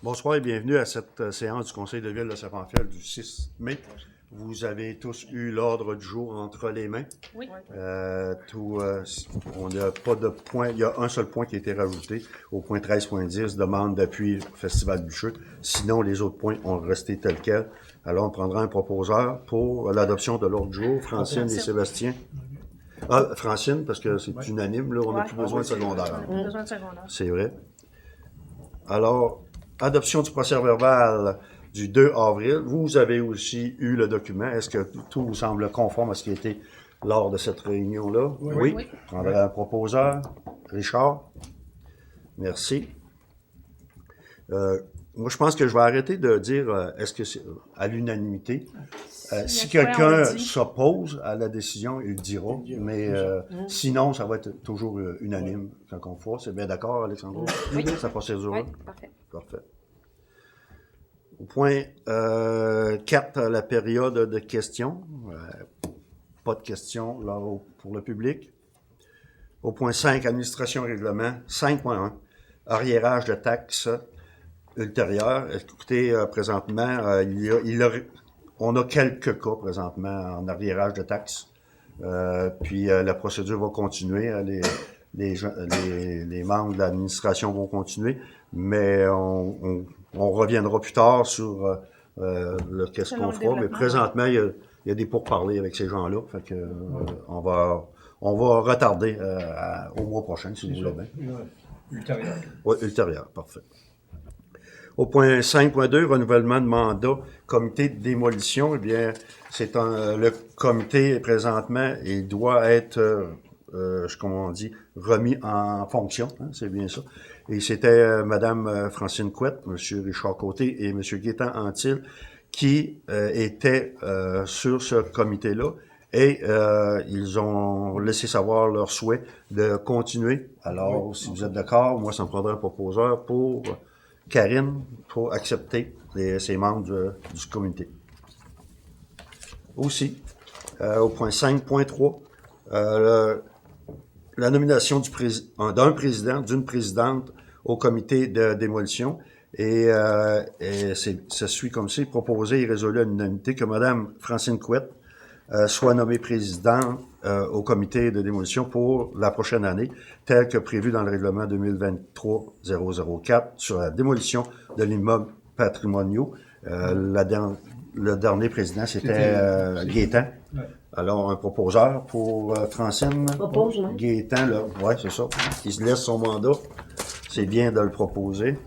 Bonsoir et bienvenue à cette séance du Conseil de ville de Saint-Pamphile du 6 mai. Vous avez tous eu l'ordre du jour entre les mains. Oui. On n'a pas de point. Il y a un seul point qui a été rajouté au point 13.10, demande d'appui au Festival Bûcheux. Sinon, les autres points ont resté tels quels. Alors, on prendra un proposeur pour l'adoption de l'ordre du jour, Francine et Sébastien. Ah, Francine, parce que c'est unanime, là, on n'a plus besoin de secondaire. On a besoin de secondaire. C'est vrai. Alors, adoption du procès-verbal du 2 avril. Vous avez aussi eu le document. Est-ce que tout vous semble conforme à ce qui a été lors de cette réunion-là? Oui. Oui. Je prendrai un proposeur. Richard? Merci. Moi, je pense que je vais arrêter de dire est-ce que c'est à l'unanimité. Si quelqu'un s'oppose à la décision, il le dira. Mais sinon, ça va être toujours unanime quand on fera. C'est bien d'accord, Alexandre? Oui. Sa procédure? Oui, parfait. Parfait. Au point 4, la période de questions. Pas de questions là pour le public. Au point 5, administration et règlement. 5.1, arriérage de taxes ultérieures. Écoutez, présentement, on a quelques cas présentement en arriérage de taxes. Puis la procédure va continuer. Les membres de l'administration vont continuer, mais on reviendra plus tard sur qu'est-ce qu'on fera. Mais présentement, il y a des pourparlers avec ces gens-là. Fait que on va retarder au mois prochain, si vous voulez bien. Ultérieur. Oui, ultérieur, parfait. Au point 5.2, renouvellement de mandat, comité de démolition, eh bien, c'est le comité présentement, il doit être, comment on dit, remis en fonction, hein, c'est bien ça. Et c'était Madame Francine Couette, Monsieur Richard Côté et Monsieur Gaétan Antil qui étaient sur ce comité-là. Et ils ont laissé savoir leur souhait de continuer. Alors, si vous êtes d'accord, moi, ça me prendrait un proposeur pour Karine pour accepter ces membres du comité. Aussi, au point 5.3, la nomination d'un président, d'une présidente au comité de démolition. Et ça suit comme c'est proposé et résolu à l'unanimité que Mme Francine Couette soit nommée présidente au comité de démolition pour la prochaine année, tel que prévu dans le règlement 2023-004 sur la démolition de l'immeuble patrimoniaux. Le dernier président, c'était Gaétan. Ouais. Alors, un proposeur pour Francine. Propose, non? Gaétan, là, ouais, c'est ça. Il se laisse son mandat. C'est bien de le proposer.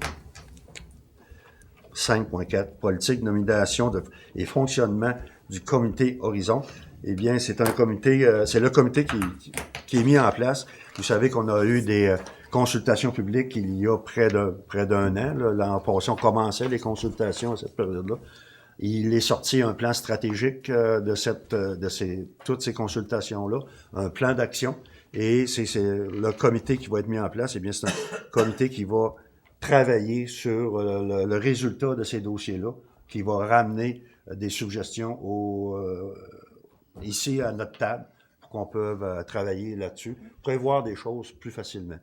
5.4, politique, nomination et fonctionnement du comité Horizon. Eh bien, c'est un comité, c'est le comité qui est mis en place. Vous savez qu'on a eu des consultations publiques il y a près d'un an. L'an passé, on commençait les consultations à cette période-là. Il est sorti un plan stratégique toutes ces consultations-là, un plan d'action. Et c'est le comité qui va être mis en place. Eh bien, c'est un comité qui va travailler sur le résultat de ces dossiers-là, qui va ramener des suggestions ici à notre table pour qu'on puisse travailler là-dessus, prévoir des choses plus facilement.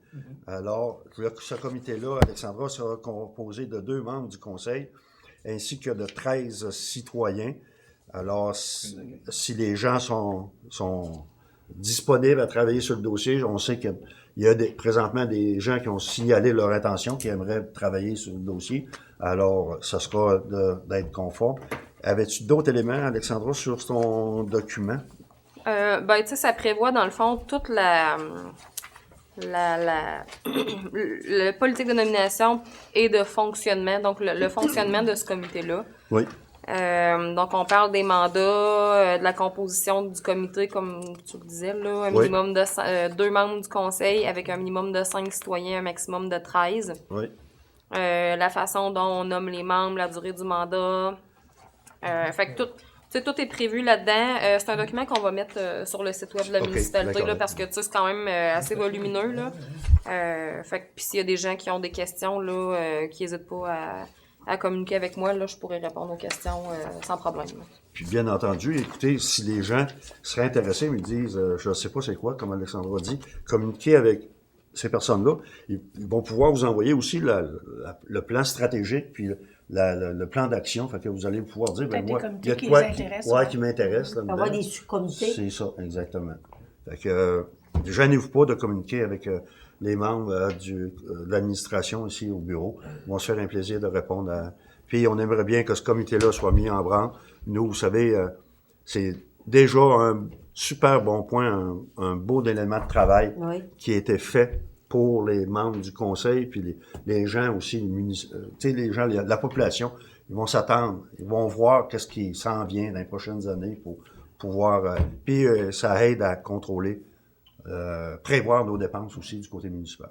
Alors, ce comité-là, Alexandra, sera composé de 2 membres du conseil ainsi que de 13 citoyens. Alors, si les gens sont disponibles à travailler sur le dossier, on sait qu'il y a présentement des gens qui ont signalé leur intention, qui aimeraient travailler sur le dossier. Alors, ça sera d'être conforme. Avais-tu d'autres éléments, Alexandra, sur ton document? Ben, tu sais, ça prévoit, dans le fond, toute la politique de nomination et de fonctionnement, donc le fonctionnement de ce comité-là. Oui. Donc, on parle des mandats, de la composition du comité, comme tu le disais, là, un minimum de 2 membres du conseil avec un minimum de 5 citoyens, un maximum de 13. Oui. La façon dont on nomme les membres, la durée du mandat. Fait que tout est prévu là-dedans. C'est un document qu'on va mettre sur le site web de la municipalité là, parce que c'est quand même assez volumineux. Là. Fait que puis s'il y a des gens qui ont des questions là, qui n'hésitent pas à communiquer avec moi, là, je pourrais répondre aux questions sans problème. Puis bien entendu, écoutez, si les gens seraient intéressés, ils me disent, je ne sais pas c'est quoi, comme Alexandra dit, communiquer avec ces personnes-là, ils vont pouvoir vous envoyer aussi le plan stratégique, puis le plan d'action. Fait que vous allez pouvoir dire, ben moi, il y a de quoi qui m'intéresse. Il va y avoir des sous-comités. C'est ça, exactement. Fait que, gênez-vous pas de communiquer avec les membres de l'administration ici au bureau. Ils vont se faire un plaisir de répondre à... Puis on aimerait bien que ce comité-là soit mis en branle. Nous, vous savez, c'est déjà un super bon point, un beau élément de travail qui a été fait pour les membres du conseil, puis les gens aussi, les gens, la population, ils vont s'attendre, ils vont voir qu'est-ce qui s'en vient dans les prochaines années pour pouvoir... puis ça aide à contrôler, prévoir nos dépenses aussi du côté municipal.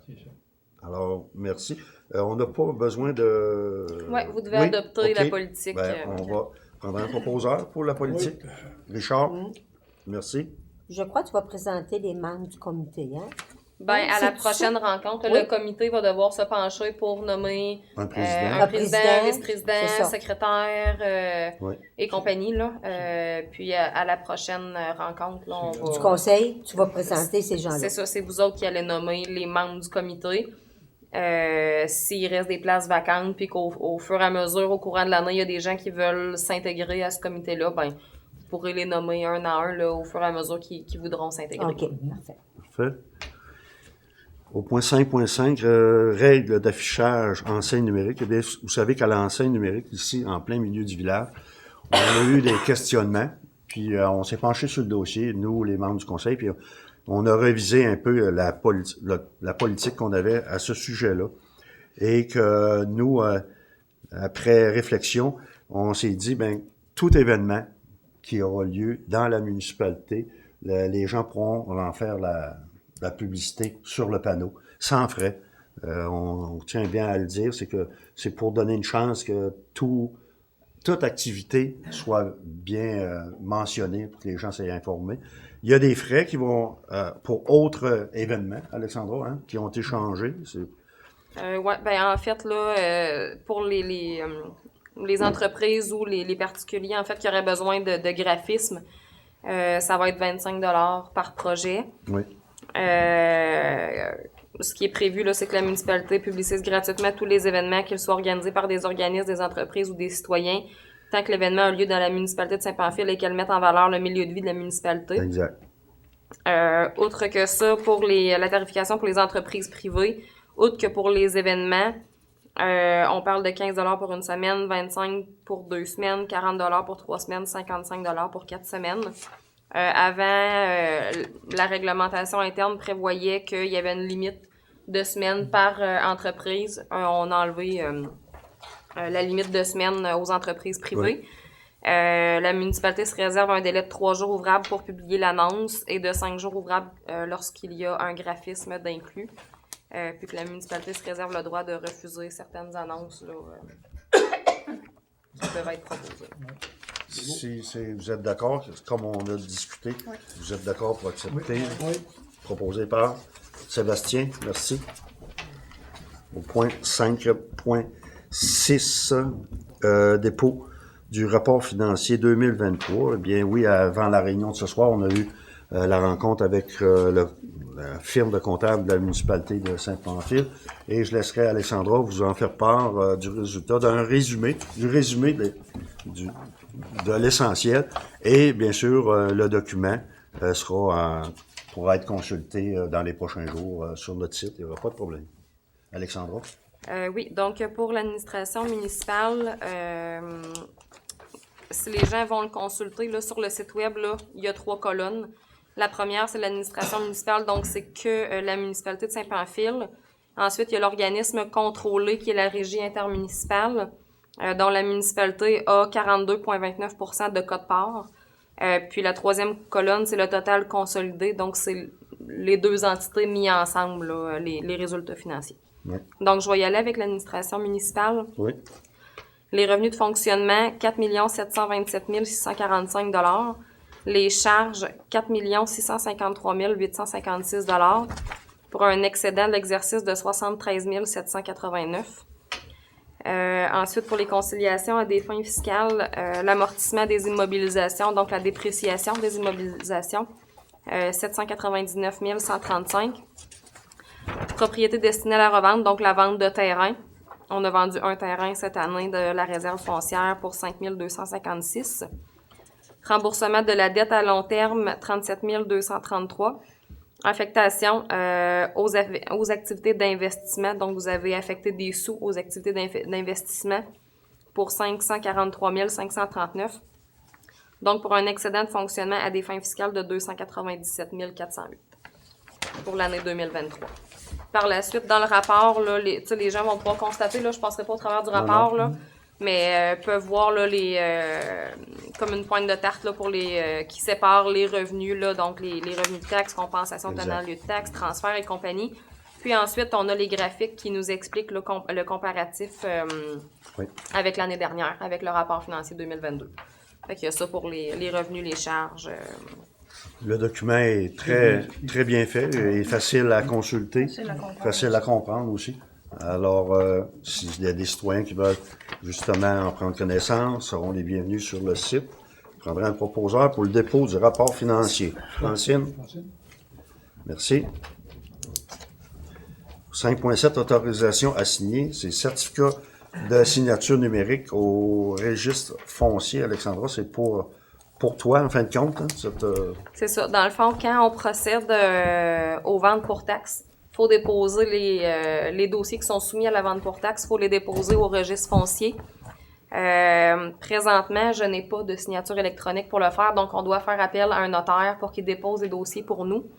Alors, merci. On n'a pas besoin de... Oui, vous devez adopter la politique. On va prendre un proposeur pour la politique. Richard, merci. Je crois que tu vas présenter les membres du comité, hein? Ben, à la prochaine rencontre, le comité va devoir se pencher pour nommer un président, vice-président, secrétaire et compagnie. Là. Puis à la prochaine rencontre, là, on va... Du conseil, tu vas présenter ces gens-là. C'est ça, c'est vous autres qui allez nommer les membres du comité. S'il reste des places vacantes, puis qu'au fur et à mesure, au courant de l'année, il y a des gens qui veulent s'intégrer à ce comité-là, ben, vous pourrez les nommer un à un là, au fur et à mesure qui voudront s'intégrer. OK, parfait. Parfait. Au point 5.5, règles d'affichage enseigne numérique. Eh bien, vous savez qu'à l'enseigne numérique, ici, en plein milieu du village, on a eu des questionnements, puis on s'est penché sur le dossier, nous, les membres du conseil, puis on a révisé un peu la politique qu'on avait à ce sujet-là. Et que nous, après réflexion, on s'est dit, ben tout événement qui aura lieu dans la municipalité, les gens pourront en faire la publicité sur le panneau, sans frais. On tient bien à le dire, c'est que c'est pour donner une chance que toute activité soit bien mentionnée pour que les gens soient informés. Il y a des frais qui vont pour autres événements, Alexandra, hein, qui ont été changés. Oui, ben en fait, là, pour les entreprises ou les particuliers, en fait, qui auraient besoin de graphisme, ça va être 25 $ par projet. Oui. Ce qui est prévu, là, c'est que la municipalité publicise gratuitement tous les événements, qu'ils soient organisés par des organismes, des entreprises ou des citoyens, tant que l'événement a lieu dans la municipalité de Saint-Pamphile et qu'elle mette en valeur le milieu de vie de la municipalité. Exact. Outre que ça, pour la tarification pour les entreprises privées, outre que pour les événements, on parle de 15 $ pour une semaine, 25 $ pour 2 semaines, 40 $ pour 3 semaines, 55 $ pour 4 semaines. Avant, la réglementation interne prévoyait qu'il y avait une limite de semaines par entreprise. On a enlevé la limite de semaines aux entreprises privées. Oui. La municipalité se réserve un délai de 3 jours ouvrables pour publier l'annonce et de 5 jours ouvrables lorsqu'il y a un graphisme d'inclus. Puis que la municipalité se réserve le droit de refuser certaines annonces là, qui peuvent être proposées. Si vous êtes d'accord, comme on a discuté, vous êtes d'accord pour accepter, proposé par Sébastien, merci. Au point 5.6, dépôt du rapport financier 2023. Eh bien oui, avant la réunion de ce soir, on a eu la rencontre avec la firme de comptable de la municipalité de Saint-Pamphile et je laisserai Alexandra vous en faire part du résultat, du résumé de l'essentiel et bien sûr le document pourra être consulté dans les prochains jours sur notre site, il n'y aura pas de problème. Alexandra? Oui, donc pour l'administration municipale, si les gens vont le consulter là, sur le site web, là, il y a 3 colonnes. La première, c'est l'administration municipale, donc c'est que la municipalité de Saint-Pamphile. Ensuite, il y a l'organisme contrôlé qui est la régie intermunicipale, dont la municipalité a 42,29 % de quote-part. Puis la troisième colonne, c'est le total consolidé, donc c'est les deux entités mises ensemble, là, les résultats financiers. Oui. Donc, je vais y aller avec l'administration municipale. Oui. Les revenus de fonctionnement, 4 727 645 $. Les charges, 4 653 856 $, pour un excédent de l'exercice de 73 789. Ensuite, pour les conciliations à des fins fiscales, l'amortissement des immobilisations, donc la dépréciation des immobilisations, 799 135. propriété destinée à la revente, donc la vente de terrain. On a vendu un terrain cette année de la réserve foncière pour 5 256. Remboursement de la dette à long terme, 37 233. Affectation aux activités d'investissement. Donc, vous avez affecté des sous aux activités d'investissement pour 543 539. Donc, pour un excédent de fonctionnement à des fins fiscales de 297 408 pour l'année 2023. Par la suite, dans le rapport, là, les gens vont pouvoir constater, là, je ne passerai pas au travers du rapport, là, mais peuvent voir là, comme une pointe de tarte là, pour qui sépare les revenus, là, donc les revenus de taxes, compensation tenant lieu de taxes, transferts et compagnie. Puis ensuite, on a les graphiques qui nous expliquent le comparatif avec l'année dernière, avec le rapport financier 2022. Fait qu'il y a ça pour les revenus, les charges. Le document est très, très bien fait et facile à consulter, facile à comprendre aussi. Alors, s'il y a des citoyens qui veulent justement en prendre connaissance, seront les bienvenus sur le site. Je prendrai un proposeur pour le dépôt du rapport financier. Francine? Merci. 5.7, autorisation à signer. C'est certificat de signature numérique au registre foncier. Alexandra, c'est pour toi, en fin de compte? Hein, C'est ça. Dans le fond, quand on procède aux ventes pour taxes, il faut déposer les dossiers qui sont soumis à la vente pour taxes, il faut les déposer au registre foncier. Présentement, je n'ai pas de signature électronique pour le faire, donc on doit faire appel à un notaire pour qu'il dépose les dossiers pour nous.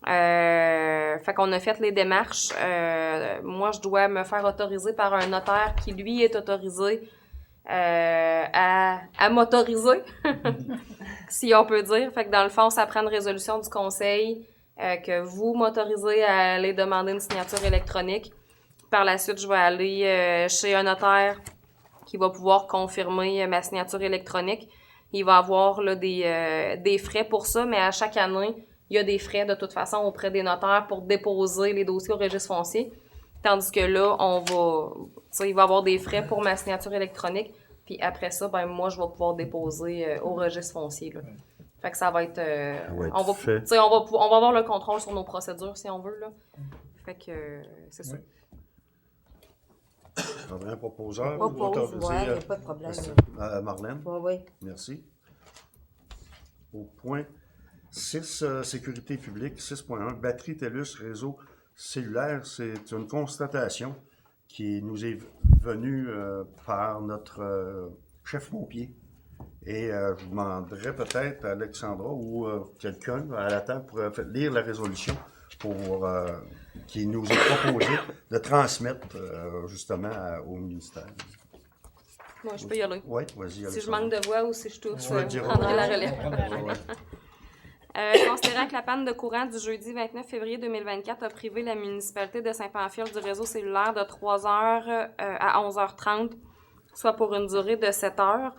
Fait qu'on a fait les démarches. Moi, je dois me faire autoriser par un notaire qui, lui, est autorisé à m'autoriser, si on peut dire. Fait que dans le fond, ça prend une résolution du conseil que vous m'autorisez à aller demander une signature électronique. Par la suite, je vais aller chez un notaire qui va pouvoir confirmer ma signature électronique. Il va avoir là, des frais pour ça, mais à chaque année, il y a des frais de toute façon auprès des notaires pour déposer les dossiers au registre foncier. Tandis que là, il va y avoir des frais pour ma signature électronique. Puis après ça, ben moi, je vais pouvoir déposer au registre foncier. Là. Fait que ça va être... on va avoir le contrôle sur nos procédures, si on veut. Là. Fait que c'est ça. On a un proposeur. Propose, oui, il n'y a pas de problème. Marlène? Oui. Merci. Au point 6, sécurité publique, 6.1, batterie TELUS, réseau cellulaire, c'est une constatation qui nous est venue par notre chef pompier. Et je vous demanderais peut-être à Alexandra ou quelqu'un à la table pour lire la résolution qui nous est proposée de transmettre justement au ministère. Moi, je peux y aller. Oui, vas-y. Si je manque de voix ou si je tousse, je prendrai prendrai la relève. Considérant que la panne de courant du jeudi 29 février 2024 a privé la municipalité de Saint-Pamphile du réseau cellulaire de 3h à 11h30, soit pour une durée de 7 heures.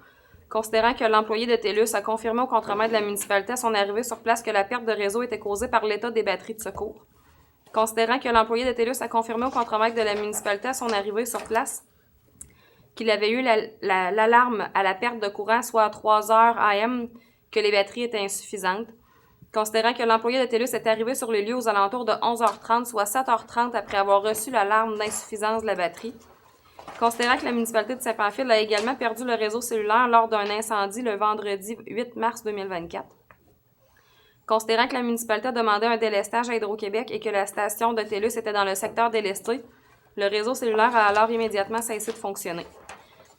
Considérant que l'employé de TELUS a confirmé au contremaître de la municipalité à son arrivée sur place que la perte de réseau était causée par l'état des batteries de secours. Considérant que l'employé de TELUS a confirmé au contremaître de la municipalité à son arrivée sur place qu'il avait eu l'alarme à la perte de courant, soit à 3h AM, que les batteries étaient insuffisantes. Considérant que l'employé de TELUS est arrivé sur les lieux aux alentours de 11h30, soit 7h30 après avoir reçu l'alarme d'insuffisance de la batterie. Considérant que la municipalité de Saint-Pamphile a également perdu le réseau cellulaire lors d'un incendie le vendredi 8 mars 2024. Considérant que la municipalité a demandé un délestage à Hydro-Québec et que la station de TELUS était dans le secteur délesté, le réseau cellulaire a alors immédiatement cessé de fonctionner.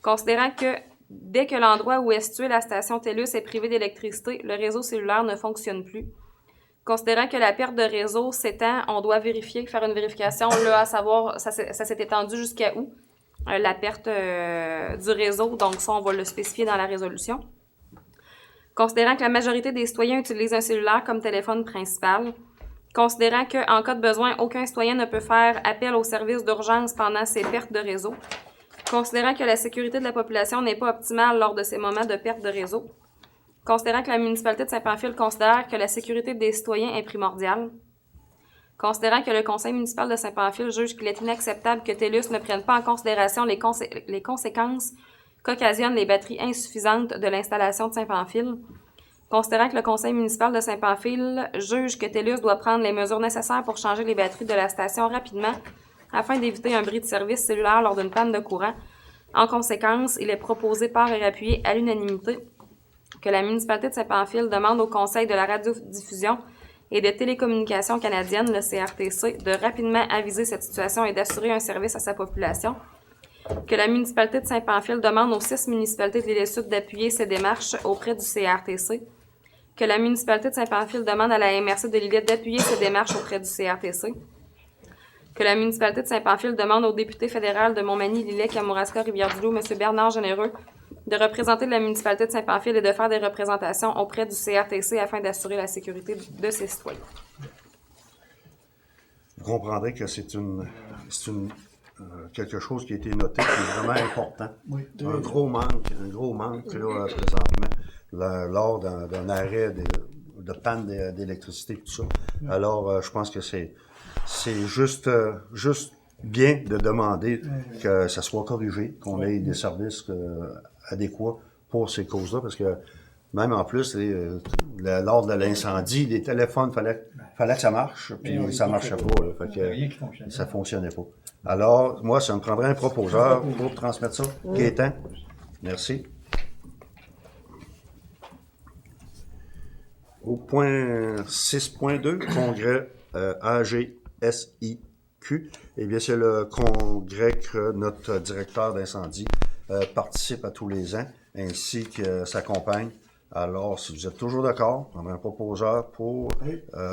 Considérant que dès que l'endroit où est située la station TELUS est privé d'électricité, le réseau cellulaire ne fonctionne plus. Considérant que la perte de réseau s'étend, on doit faire une vérification, là, à savoir, ça s'est étendu jusqu'à où, la perte du réseau, donc ça, on va le spécifier dans la résolution. Considérant que la majorité des citoyens utilisent un cellulaire comme téléphone principal. Considérant qu'en cas de besoin, aucun citoyen ne peut faire appel au service d'urgence pendant ces pertes de réseau. Considérant que la sécurité de la population n'est pas optimale lors de ces moments de perte de réseau. Considérant que la municipalité de Saint-Pamphile considère que la sécurité des citoyens est primordiale. Considérant que le conseil municipal de Saint-Pamphile juge qu'il est inacceptable que TELUS ne prenne pas en considération les conséquences qu'occasionnent les batteries insuffisantes de l'installation de Saint-Pamphile. Considérant que le conseil municipal de Saint-Pamphile juge que TELUS doit prendre les mesures nécessaires pour changer les batteries de la station rapidement afin d'éviter un bris de service cellulaire lors d'une panne de courant. En conséquence, il est proposé par et appuyé à l'unanimité que la municipalité de Saint-Pamphile demande au Conseil de la radiodiffusion et des télécommunications canadiennes, le CRTC, de rapidement aviser cette situation et d'assurer un service à sa population. Que la municipalité de Saint-Pamphile demande aux 6 municipalités de l'île Sud d'appuyer ces démarches auprès du CRTC. Que la municipalité de Saint-Pamphile demande à la MRC de Lillette d'appuyer ces démarches auprès du CRTC. Que la municipalité de Saint-Pamphile demande au député fédéral de Montmagny, Lilley, Kamouraska, Rivière-du-Loup, M. Bernard Généreux, de représenter la municipalité de Saint-Pamphile et de faire des représentations auprès du CRTC afin d'assurer la sécurité de ses citoyens. Vous comprendrez que c'est quelque chose qui a été noté, qui est vraiment important. Oui. Un gros manque là, présentement, lors d'un arrêt de panne d'électricité, tout ça. Alors, je pense que c'est juste bien de demander que ça soit corrigé, qu'on ait des services adéquats pour ces causes-là, parce que même en plus, lors de l'incendie, les téléphones, fallait que ça marche, puis ça marchait pas. Là, fait que ça fonctionnait pas. Alors, moi, ça me prendrait un proposeur pour transmettre ça. Gaétan, merci. Au point 6.2, congrès AGSIQ, eh bien, c'est le congrès que notre directeur d'incendie participe à tous les ans, ainsi que sa compagne. Alors, si vous êtes toujours d'accord, on a un proposeur pour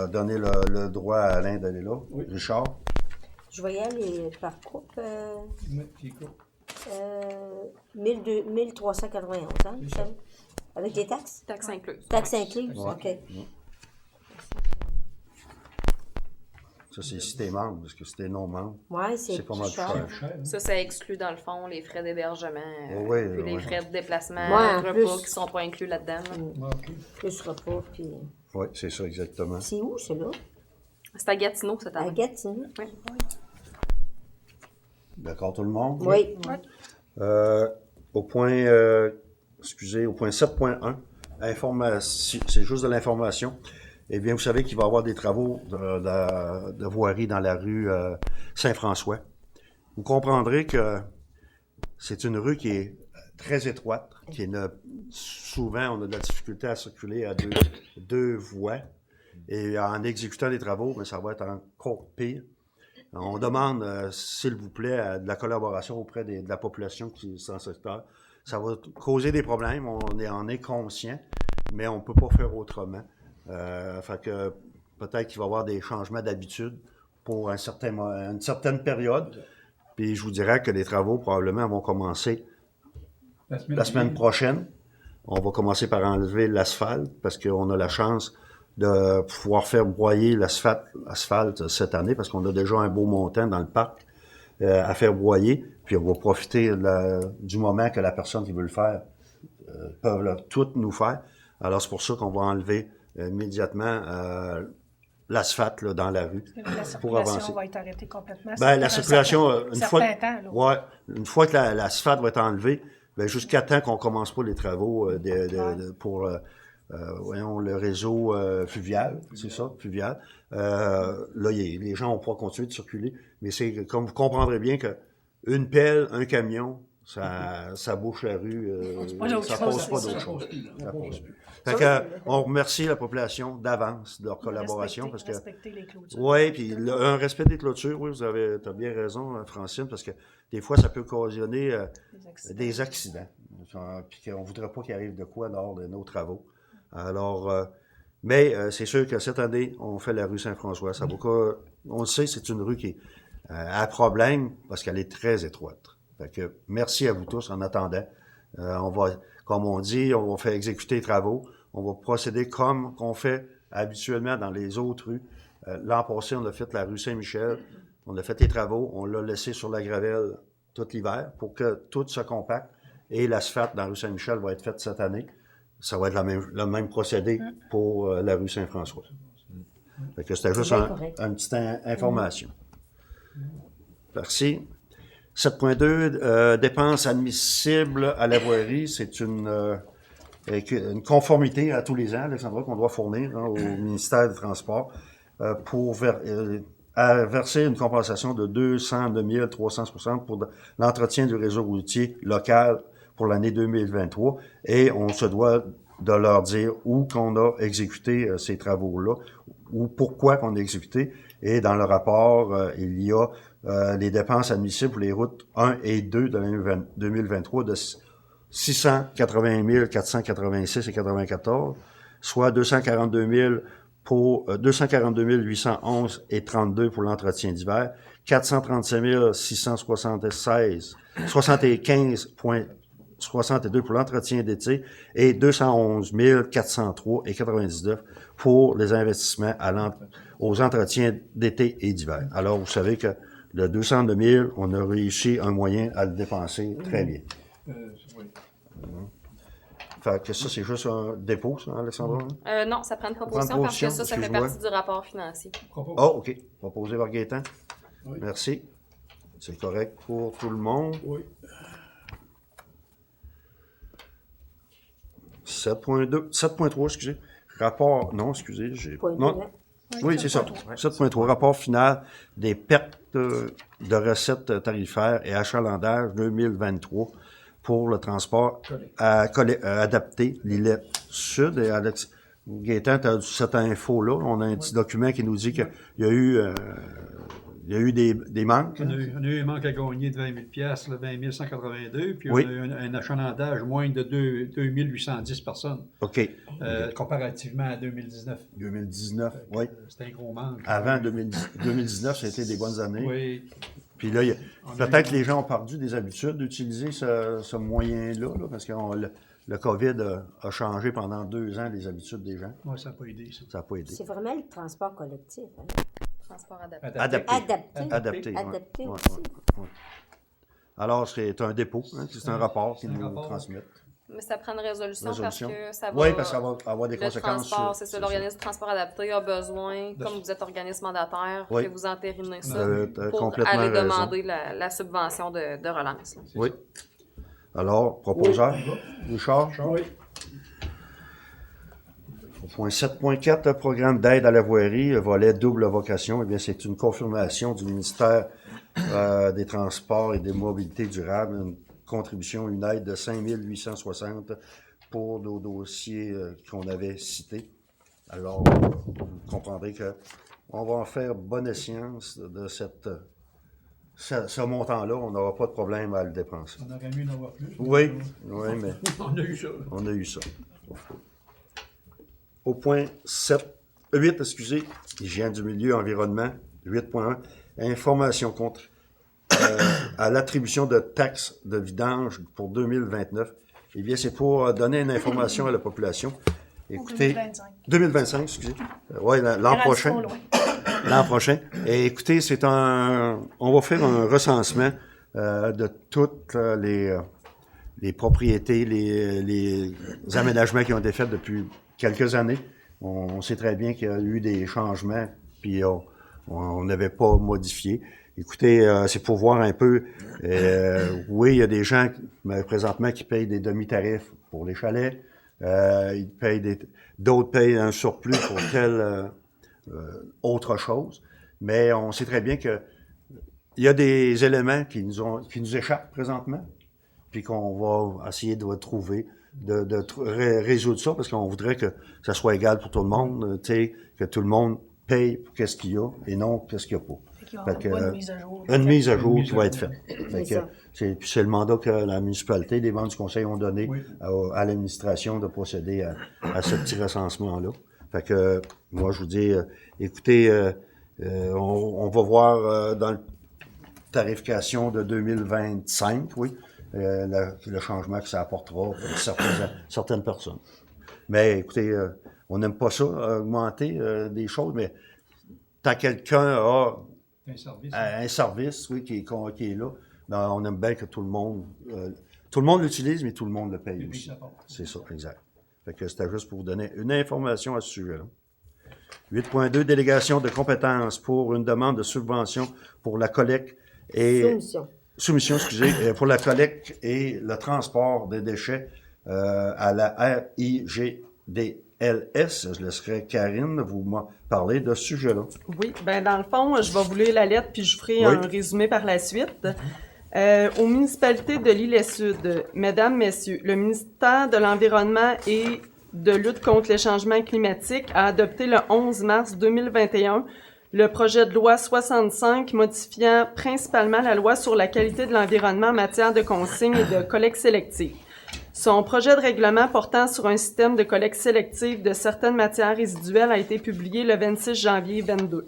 donner le droit à Alain d'aller là. Oui. Richard? Je vais y aller par coupe. 1391, hein? Avec les taxes? Taxes incluses. Taxes incluses, Ouais. OK. Ça, c'est si t'es membre, parce que si t'es non membre, Oui, c'est pas mal plus plus cher. cher. Ça exclut dans le fond les frais d'hébergement, puis les frais de déplacement, en repas plus. qui sont pas inclus là-dedans. Là. Plus repas, puis... Oui, c'est ça, exactement. C'est où, celui-là? C'est à Gatineau cette À année. Gatineau? Oui. D'accord, tout le monde? Oui. Au point, au point 7.1, c'est juste de l'information. Eh bien, vous savez qu'il va y avoir des travaux de voirie dans la rue Saint-François. Vous comprendrez que c'est une rue qui est très étroite, souvent on a de la difficulté à circuler à deux voies. Et en exécutant des travaux, mais ça va être encore pire. On demande, s'il vous plaît, de la collaboration auprès de la population qui est dans ce secteur. Ça va causer des problèmes, on en est conscient, mais on ne peut pas faire autrement. Fait que peut-être qu'il va y avoir des changements d'habitude pour une certaine période. Puis je vous dirais que les travaux probablement vont commencer la semaine prochaine. On va commencer par enlever l'asphalte parce qu'on a la chance de pouvoir faire broyer l'asphalte cette année parce qu'on a déjà un beau montant dans le parc à faire broyer. Puis on va profiter du moment que la personne qui veut le faire peut tout nous faire. Alors c'est pour ça qu'on va enlever immédiatement l'asphalte là, dans la rue pour avancer. La circulation va être arrêtée complètement. La circulation, une fois que l'asphalte va être enlevée, jusqu'à temps qu'on commence pas les travaux pour le réseau fluvial, c'est ça, fluvial. Là, les gens vont pouvoir continuer de circuler, mais c'est comme vous comprendrez bien que une pelle, un camion, ça bouche la rue, ça pose pas d'autre chose. Ça pose plus. Fait que, on remercie la population d'avance de leur collaboration parce que respecter les clôtures. Oui, puis un respect des clôtures, oui, t'as bien raison, Francine, parce que des fois ça peut occasionner des accidents. Puis qu'on voudrait pas qu'il arrive de quoi lors de nos travaux. Alors, mais c'est sûr que cette année, on fait la rue Saint-François. On le sait, c'est une rue qui est à problème parce qu'elle est très étroite. Fait que merci à vous tous en attendant. On va, comme on dit, on va faire exécuter les travaux. On va procéder comme on fait habituellement dans les autres rues. L'an passé, on a fait la rue Saint-Michel. On a fait les travaux. On l'a laissé sur la gravelle tout l'hiver pour que tout se compacte. Et l'asphalte dans la rue Saint-Michel va être faite cette année. Ça va être le même procédé pour la rue Saint-François. Fait que c'était juste une petite information. Merci. 7.2, dépenses admissibles à la voirie, c'est une une conformité à tous les ans, Alexandra, qu'on doit fournir au ministère des Transports pour verser une compensation de 209 360 pour l'entretien du réseau routier local pour l'année 2023. Et on se doit de leur dire où qu'on a exécuté ces travaux-là, ou pourquoi qu'on a exécuté. Et dans le rapport, il y a les dépenses admissibles pour les routes 1 et 2 de l'année 2023 de 680 486 et 94, soit 242 811 et 32 pour l'entretien d'hiver, 437 676, 75,62 pour l'entretien d'été et 211 403 et 99 pour les investissements aux entretiens d'été et d'hiver. Alors, vous savez que le 202 000, on a réussi un moyen à le dépenser très bien. Oui. Fait que ça, c'est juste un dépôt, ça, Alexandra? Non, ça prend une proposition parce que ça fait excuse-moi. partie du rapport financier. Ah, OK. Proposé par Gaétan. Oui. Merci. C'est correct pour tout le monde. Oui. 7.3, excusez. Rapport, non, excusez, j'ai... Point Non. deux. Oui, c'est ça. 7.3, rapport final des pertes de recettes tarifaires et achalandage 2023 pour le transport adapté, l'île Sud. Et Alex Gaétan, tu as cette info-là. On a un petit document qui nous dit qu'il y a eu des manques. On a eu un manque à gagner de 20 000 le 20 182, puis Oui. on a eu un achalandage moins de 2 810 personnes, OK. comparativement à 2019. 2019, oui. C'était un gros manque. Avant 2019, ça a été des bonnes années. Oui. Puis là, peut-être que les gens ont perdu des habitudes d'utiliser ce moyen-là, là, parce que le COVID a changé pendant 2 ans les habitudes des gens. Moi, ça n'a pas aidé, ça. Ça n'a pas aidé. C'est vraiment le transport collectif. Hein? Transport adapté. Adapté. Adapté. Adapté, ouais. Adapté Ouais, aussi. ouais. Alors, c'est un dépôt, hein, c'est un rapport qu'ils nous rapport. transmettent. Mais ça prend une résolution parce que ça va... Oui, parce que ça va avoir des le conséquences. transport, c'est ça. L'organisme de transport adapté a besoin, comme vous êtes organisme mandataire, Oui. que vous entérinez ça T'as pour complètement aller raison. demander la subvention de relance. Là. Oui. Alors, proposeur, Richard? Oui. Au point 7.4, programme d'aide à la voirie, volet double vocation, eh bien, c'est une confirmation du ministère des Transports et des Mobilités durables, une contribution, une aide de 5 860 pour nos dossiers qu'on avait cités. Alors, vous comprendrez que on va en faire bonne escience de ce montant-là. On n'aura pas de problème à le dépenser. On aurait mieux d'en avoir plus. Oui, mais On a eu ça. on a eu ça. Au point 8, excusez, hygiène du milieu, environnement, 8.1, information contre à l'attribution de taxes de vidange pour 2029. Eh bien, c'est pour donner une information à la population. Écoutez, 2025, excusez. Oui, l'an prochain. L'an prochain. Et écoutez, on va faire un recensement de toutes les propriétés, les aménagements qui ont été faits depuis quelques années. On sait très bien qu'il y a eu des changements, puis on n'avait pas modifié. Écoutez, c'est pour voir un peu, oui, il y a des gens présentement qui payent des demi-tarifs pour les chalets, ils payent d'autres payent un surplus pour telle autre chose, mais on sait très bien que il y a des éléments qui nous échappent présentement, puis qu'on va essayer de trouver, de résoudre ça, parce qu'on voudrait que ça soit égal pour tout le monde, tu sais, que tout le monde paye pour qu'est-ce qu'il y a et non qu'est-ce qu'il n'y a pas. Fait qu'il y aura une mise à jour. Une mise à jour qui va être faite. C'est ça. C'est le mandat que la municipalité, les membres du conseil ont donné Oui. à l'administration de procéder à ce petit recensement-là. Fait que moi, je vous dis, écoutez, on va voir dans la tarification de 2025, oui, le changement que ça apportera pour certaines personnes. Mais écoutez, on n'aime pas ça, augmenter des choses, mais tant quelqu'un a un service, oui, qui est là, ben, on aime bien que tout le monde l'utilise, mais tout le monde le paye aussi. C'est ça, exact. Fait que c'était juste pour vous donner une information à ce sujet-là. 8.2, délégation de compétences pour une demande de subvention pour la collecte et... Soumission. Soumission, excusez, pour la collecte et le transport des déchets à la RIGDLS. Je laisserai Karine vous parler de ce sujet-là. Oui, ben dans le fond, je vais vous lire la lettre puis je ferai un résumé par la suite. Aux municipalités de l'Île-et-Sud, Mesdames, Messieurs, le ministère de l'Environnement et de lutte contre les changements climatiques a adopté le 11 mars 2021 le projet de loi 65 modifiant principalement la loi sur la qualité de l'environnement en matière de consignes et de collecte sélective. Son projet de règlement portant sur un système de collecte sélective de certaines matières résiduelles a été publié le 26 janvier 2022.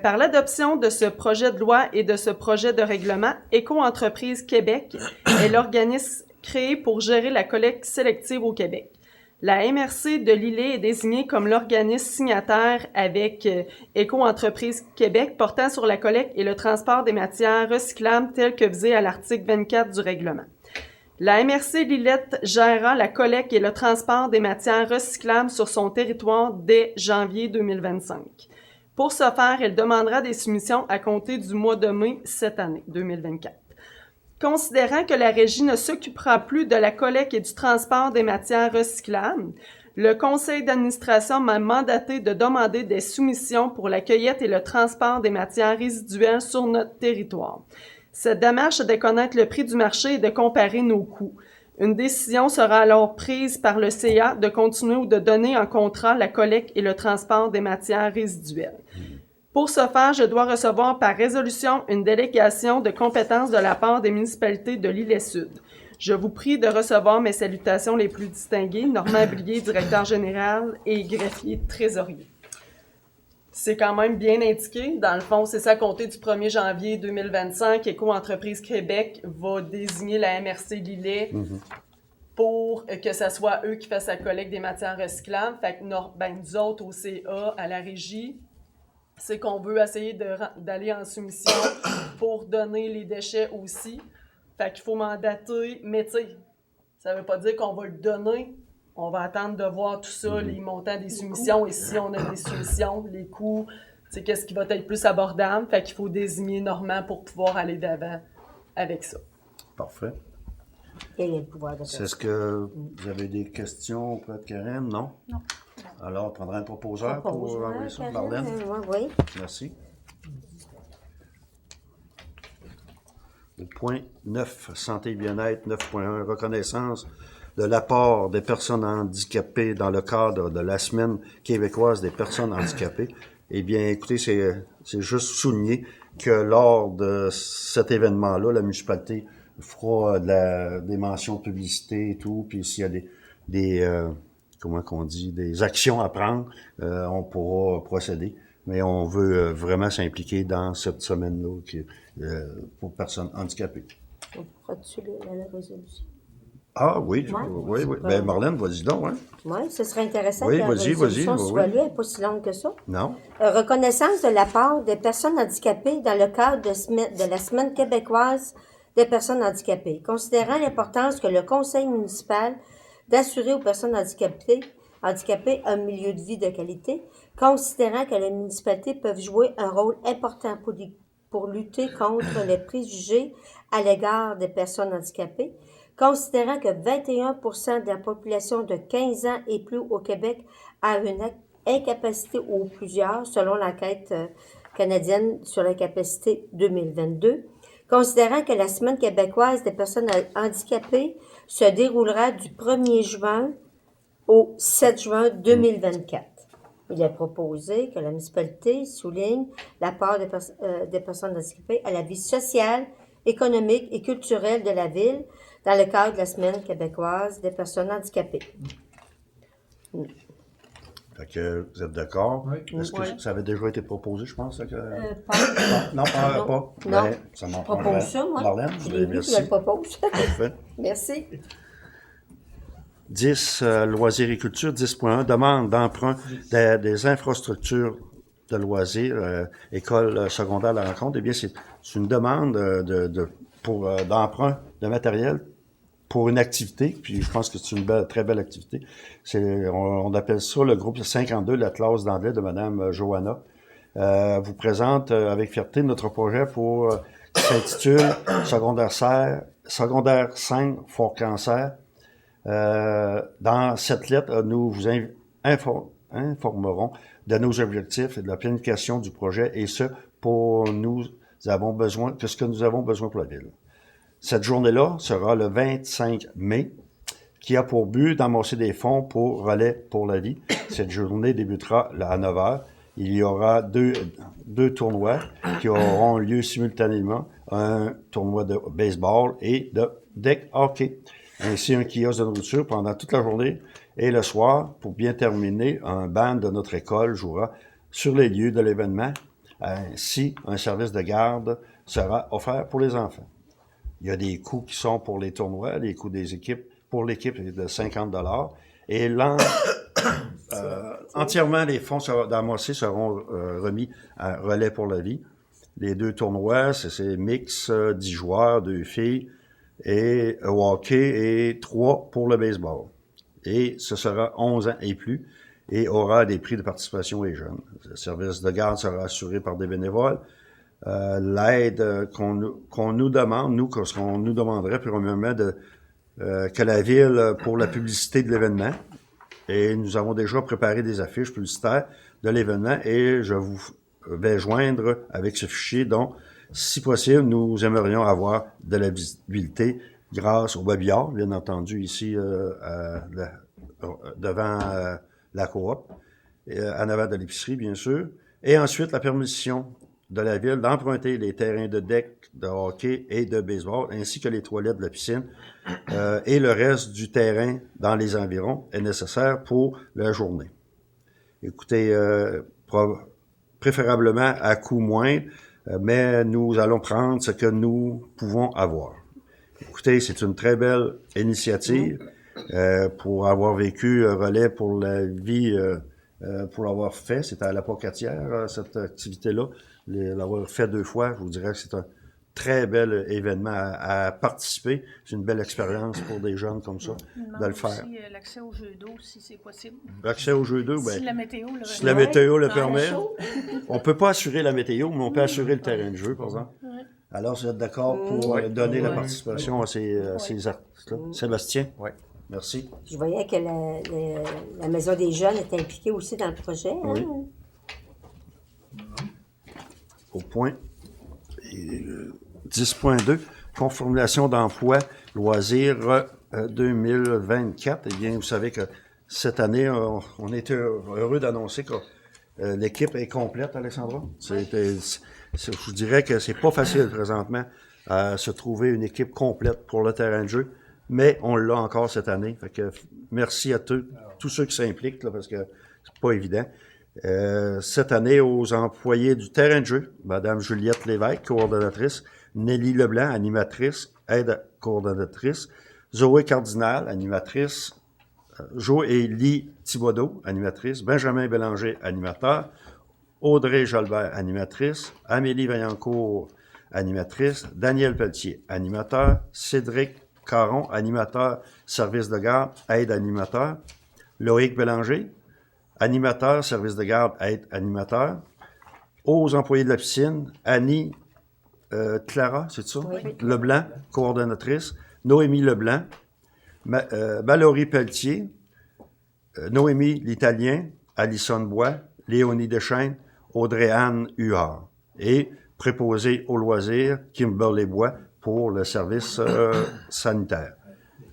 Par l'adoption de ce projet de loi et de ce projet de règlement, Éco-entreprise Québec est l'organisme créé pour gérer la collecte sélective au Québec. La MRC de Lilley est désignée comme l'organisme signataire avec Éco-entreprise Québec portant sur la collecte et le transport des matières recyclables telles que visées à l'article 24 du règlement. La MRC Lillette gérera la collecte et le transport des matières recyclables sur son territoire dès janvier 2025. Pour ce faire, elle demandera des soumissions à compter du mois de mai cette année, 2024. Considérant que la Régie ne s'occupera plus de la collecte et du transport des matières recyclables, le conseil d'administration m'a mandaté de demander des soumissions pour la cueillette et le transport des matières résiduelles sur notre territoire. Cette démarche est de connaître le prix du marché et de comparer nos coûts. Une décision sera alors prise par le CA de continuer ou de donner en contrat la collecte et le transport des matières résiduelles. Pour ce faire, je dois recevoir par résolution une délégation de compétences de la part des municipalités de l'Île-et-Sud. Je vous prie de recevoir mes salutations les plus distinguées, Normand Blier, directeur général, et greffier trésorier. C'est quand même bien indiqué. Dans le fond, c'est ça à compter du 1er janvier 2025. Éco-entreprise Québec va désigner la MRC Lilley pour que ce soit eux qui fassent la collecte des matières recyclables. Fait que nous autres, au CA, à la Régie, c'est qu'on veut essayer d'aller en soumission pour donner les déchets aussi. Fait qu'il faut mandater, mais tu sais, ça veut pas dire qu'on va le donner. On va attendre de voir tout ça, les montants des soumissions, et si on a des soumissions, les coûts, tu sais, qu'est-ce qui va être plus abordable. Fait qu'il faut désigner Normand pour pouvoir aller d'avant avec ça. Parfait. Et il y a le pouvoir de Est-ce que vous avez des questions auprès de Karine? Non? Non. Alors, on prendra un proposeur pour envoyer ça, Marlène. Oui. Merci. Au point 9, santé et bien-être, 9.1, reconnaissance de l'apport des personnes handicapées dans le cadre de la Semaine québécoise des personnes handicapées. Eh bien, écoutez, c'est juste souligner que lors de cet événement-là, la municipalité fera des mentions de publicité et tout, puis s'il y a des actions à prendre, on pourra procéder. Mais on veut vraiment s'impliquer dans cette semaine-là pour personnes handicapées. On pourra-tu la résolution? Ah oui, oui. Ben Marlène, vas-y donc, hein? Oui, ce serait intéressant oui, que la résolution soit lue, elle n'est pas si longue que ça. Non. Reconnaissance de la part des personnes handicapées dans le cadre de la Semaine québécoise des personnes handicapées. Considérant l'importance que le conseil municipal d'assurer aux personnes handicapées un milieu de vie de qualité, considérant que les municipalités peuvent jouer un rôle important pour lutter contre les préjugés à l'égard des personnes handicapées, considérant que 21% de la population de 15 ans et plus au Québec a une incapacité ou plusieurs, selon l'enquête canadienne sur l'incapacité 2022, considérant que la Semaine québécoise des personnes handicapées se déroulera du 1er juin au 7 juin 2024. Il est proposé que la municipalité souligne l'apport des personnes handicapées à la vie sociale, économique et culturelle de la ville dans le cadre de la Semaine québécoise des personnes handicapées. Fait que vous êtes d'accord? Oui. Est-ce que ça avait déjà été proposé, je pense? Pas. Non, pas. Non. Ben, ça m'en Je propose ça, moi. Marlène, Je l'ai vu, merci. je le propose. Parfait. Merci. 10, loisirs et culture. 10.1, demande d'emprunt des infrastructures de loisirs, école secondaire La Rencontre. Eh bien, c'est une demande d'emprunt de matériel pour une activité, puis je pense que c'est une très belle activité. On appelle ça le groupe 52, la classe d'anglais de Mme Johanna. Vous présente avec fierté notre projet qui s'intitule Secondaire 5 Fort Cancer. Dans cette lettre, nous vous informerons de nos objectifs et de la planification du projet, et ce, pour ce que nous avons besoin pour la ville. Cette journée-là sera le 25 mai, qui a pour but d'amasser des fonds pour Relais pour la vie. Cette journée débutera à 9 h. Il y aura deux tournois qui auront lieu simultanément, un tournoi de baseball et de deck hockey, ainsi un kiosque de nourriture pendant toute la journée. Et le soir, pour bien terminer, un band de notre école jouera sur les lieux de l'événement. Ainsi, un service de garde sera offert pour les enfants. Il y a des coûts qui sont pour les tournois, les coûts des équipes. Pour l'équipe, c'est de 50 $. Et entièrement, les fonds d'amassés seront remis à Relais pour la vie. Les 2 tournois, c'est mix, 10 joueurs, 2 filles, et au hockey, et 3 pour le baseball. Et ce sera 11 ans et plus, et aura des prix de participation et jeunes. Le service de garde sera assuré par des bénévoles. L'aide qu'on nous demande, ce qu'on nous demanderait, premièrement, que la ville pour la publicité de l'événement. Et nous avons déjà préparé des affiches publicitaires de l'événement, et je vous vais joindre avec ce fichier dont, si possible, nous aimerions avoir de la visibilité grâce au babillard, bien entendu, ici devant la coop, en avant de l'épicerie, bien sûr. Et ensuite, la permission de la ville d'emprunter les terrains de deck, de hockey et de baseball, ainsi que les toilettes de la piscine, et le reste du terrain dans les environs est nécessaire pour la journée. Écoutez, préférablement à coût moindre, mais nous allons prendre ce que nous pouvons avoir. Écoutez, c'est une très belle initiative pour avoir vécu Relais pour la vie, pour l'avoir fait. C'était à la Pocatière, cette activité-là. L'avoir fait 2 fois, je vous dirais que c'est un très bel événement à participer. C'est une belle expérience pour des jeunes comme ça, de le faire. Aussi, l'accès aux jeux d'eau, si c'est possible. L'accès aux jeux d'eau, Si la météo le, si la météo le dans permet. le show. On peut pas assurer la météo, mais on peut assurer le terrain de jeu, par exemple. Ouais. Alors, vous êtes d'accord pour donner la participation à ces artistes-là? Sébastien? Oui. Merci. Je voyais que la Maison des Jeunes était impliquée aussi dans le projet. Hein? Oui. Au point 10.2, conformation d'emploi, loisirs 2024. Eh bien, vous savez que cette année, on était heureux d'annoncer que l'équipe est complète, Alexandra. Je vous dirais que c'est pas facile présentement à se trouver une équipe complète pour le terrain de jeu, mais on l'a encore cette année. Fait que merci à tous ceux qui s'impliquent, là, parce que c'est pas évident. Cette année, aux employés du terrain de jeu, Madame Juliette Lévesque, coordonnatrice, Nelly Leblanc, animatrice, aide coordonnatrice, Zoé Cardinal, animatrice, Joélie Thibodeau, animatrice, Benjamin Bélanger, animateur, Audrey Jalbert, animatrice, Amélie Vaillancourt, animatrice, Daniel Pelletier, animateur, Cédric Caron, animateur, service de garde, aide animateur, Loïc Bélanger, animateur, service de garde, aide animateur. Aux employés de la piscine, Annie Clara, c'est ça? Oui. Leblanc, coordonnatrice. Noémie Leblanc. Mallory Pelletier. Noémie l'Italien. Alison Bois. Léonie Deschaines. Audrey-Anne Huard. Et préposé aux loisirs, Kimberly Bois, pour le service sanitaire.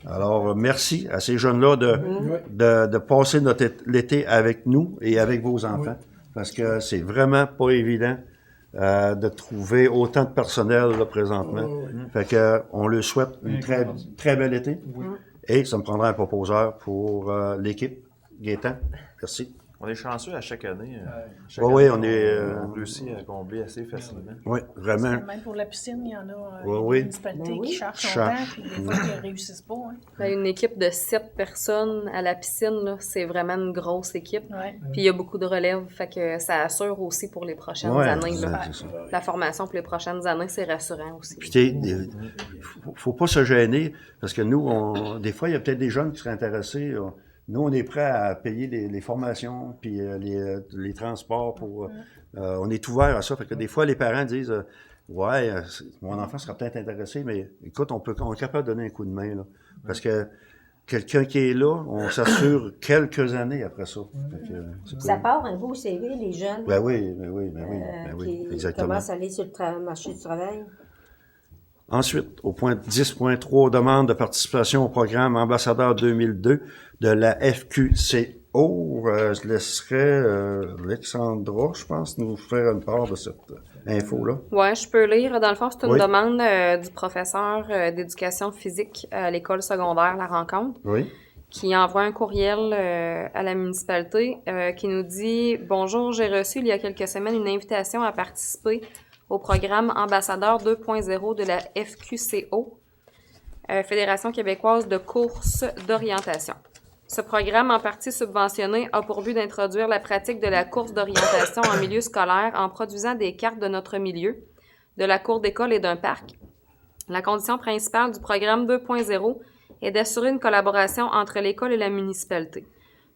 Alors, merci à ces jeunes-là de passer l'été avec nous et avec vos enfants, parce que c'est vraiment pas évident de trouver autant de personnel là, présentement. Fait que on leur souhaite une très, très bel été. Et ça me prendra un proposeur pour l'équipe. Gaétan, merci. On est chanceux à chaque année. Oui, on est... on réussit à combler assez facilement. Oui, vraiment. Même pour la piscine, il y en a Oui. des municipalités qui cherchent Cherche. longtemps, puis des fois, ils ne réussissent pas. Hein. Ben, une équipe de 7 personnes à la piscine, là, c'est vraiment une grosse équipe. Ouais. Puis il y a beaucoup de relève, fait que ça assure aussi pour les prochaines Ouais, années. là. c'est ça. La formation pour les prochaines années, c'est rassurant aussi. Puis faut pas se gêner, parce que nous, des fois, il y a peut-être des jeunes qui seraient intéressés. Nous, on est prêts à payer les formations, puis les transports pour... on est ouvert à ça. Fait que des fois, les parents disent ouais, mon enfant sera peut-être intéressé, mais écoute, on est capable de donner un coup de main, là. Parce que quelqu'un qui est là, on s'assure quelques années après ça. Fait que, c'est Ça pas- part un beau CV, les jeunes. Ben oui, Qui exactement. commencent à aller sur le marché du travail. Ensuite, au point 10.3, demande de participation au programme Ambassadeur 2002 de la FQCO. Je laisserai Alexandra, je pense, nous faire une part de cette info-là. Ouais, je peux lire. Dans le fond, c'est une Oui. demande du professeur d'éducation physique à l'école secondaire La Rencontre, Oui. qui envoie un courriel à la municipalité qui nous dit « Bonjour, j'ai reçu il y a quelques semaines une invitation à participer au programme Ambassadeur 2.0 de la FQCO, Fédération québécoise de courses d'orientation. Ce programme, en partie subventionné, a pour but d'introduire la pratique de la course d'orientation en milieu scolaire en produisant des cartes de notre milieu, de la cour d'école et d'un parc. La condition principale du programme 2.0 est d'assurer une collaboration entre l'école et la municipalité.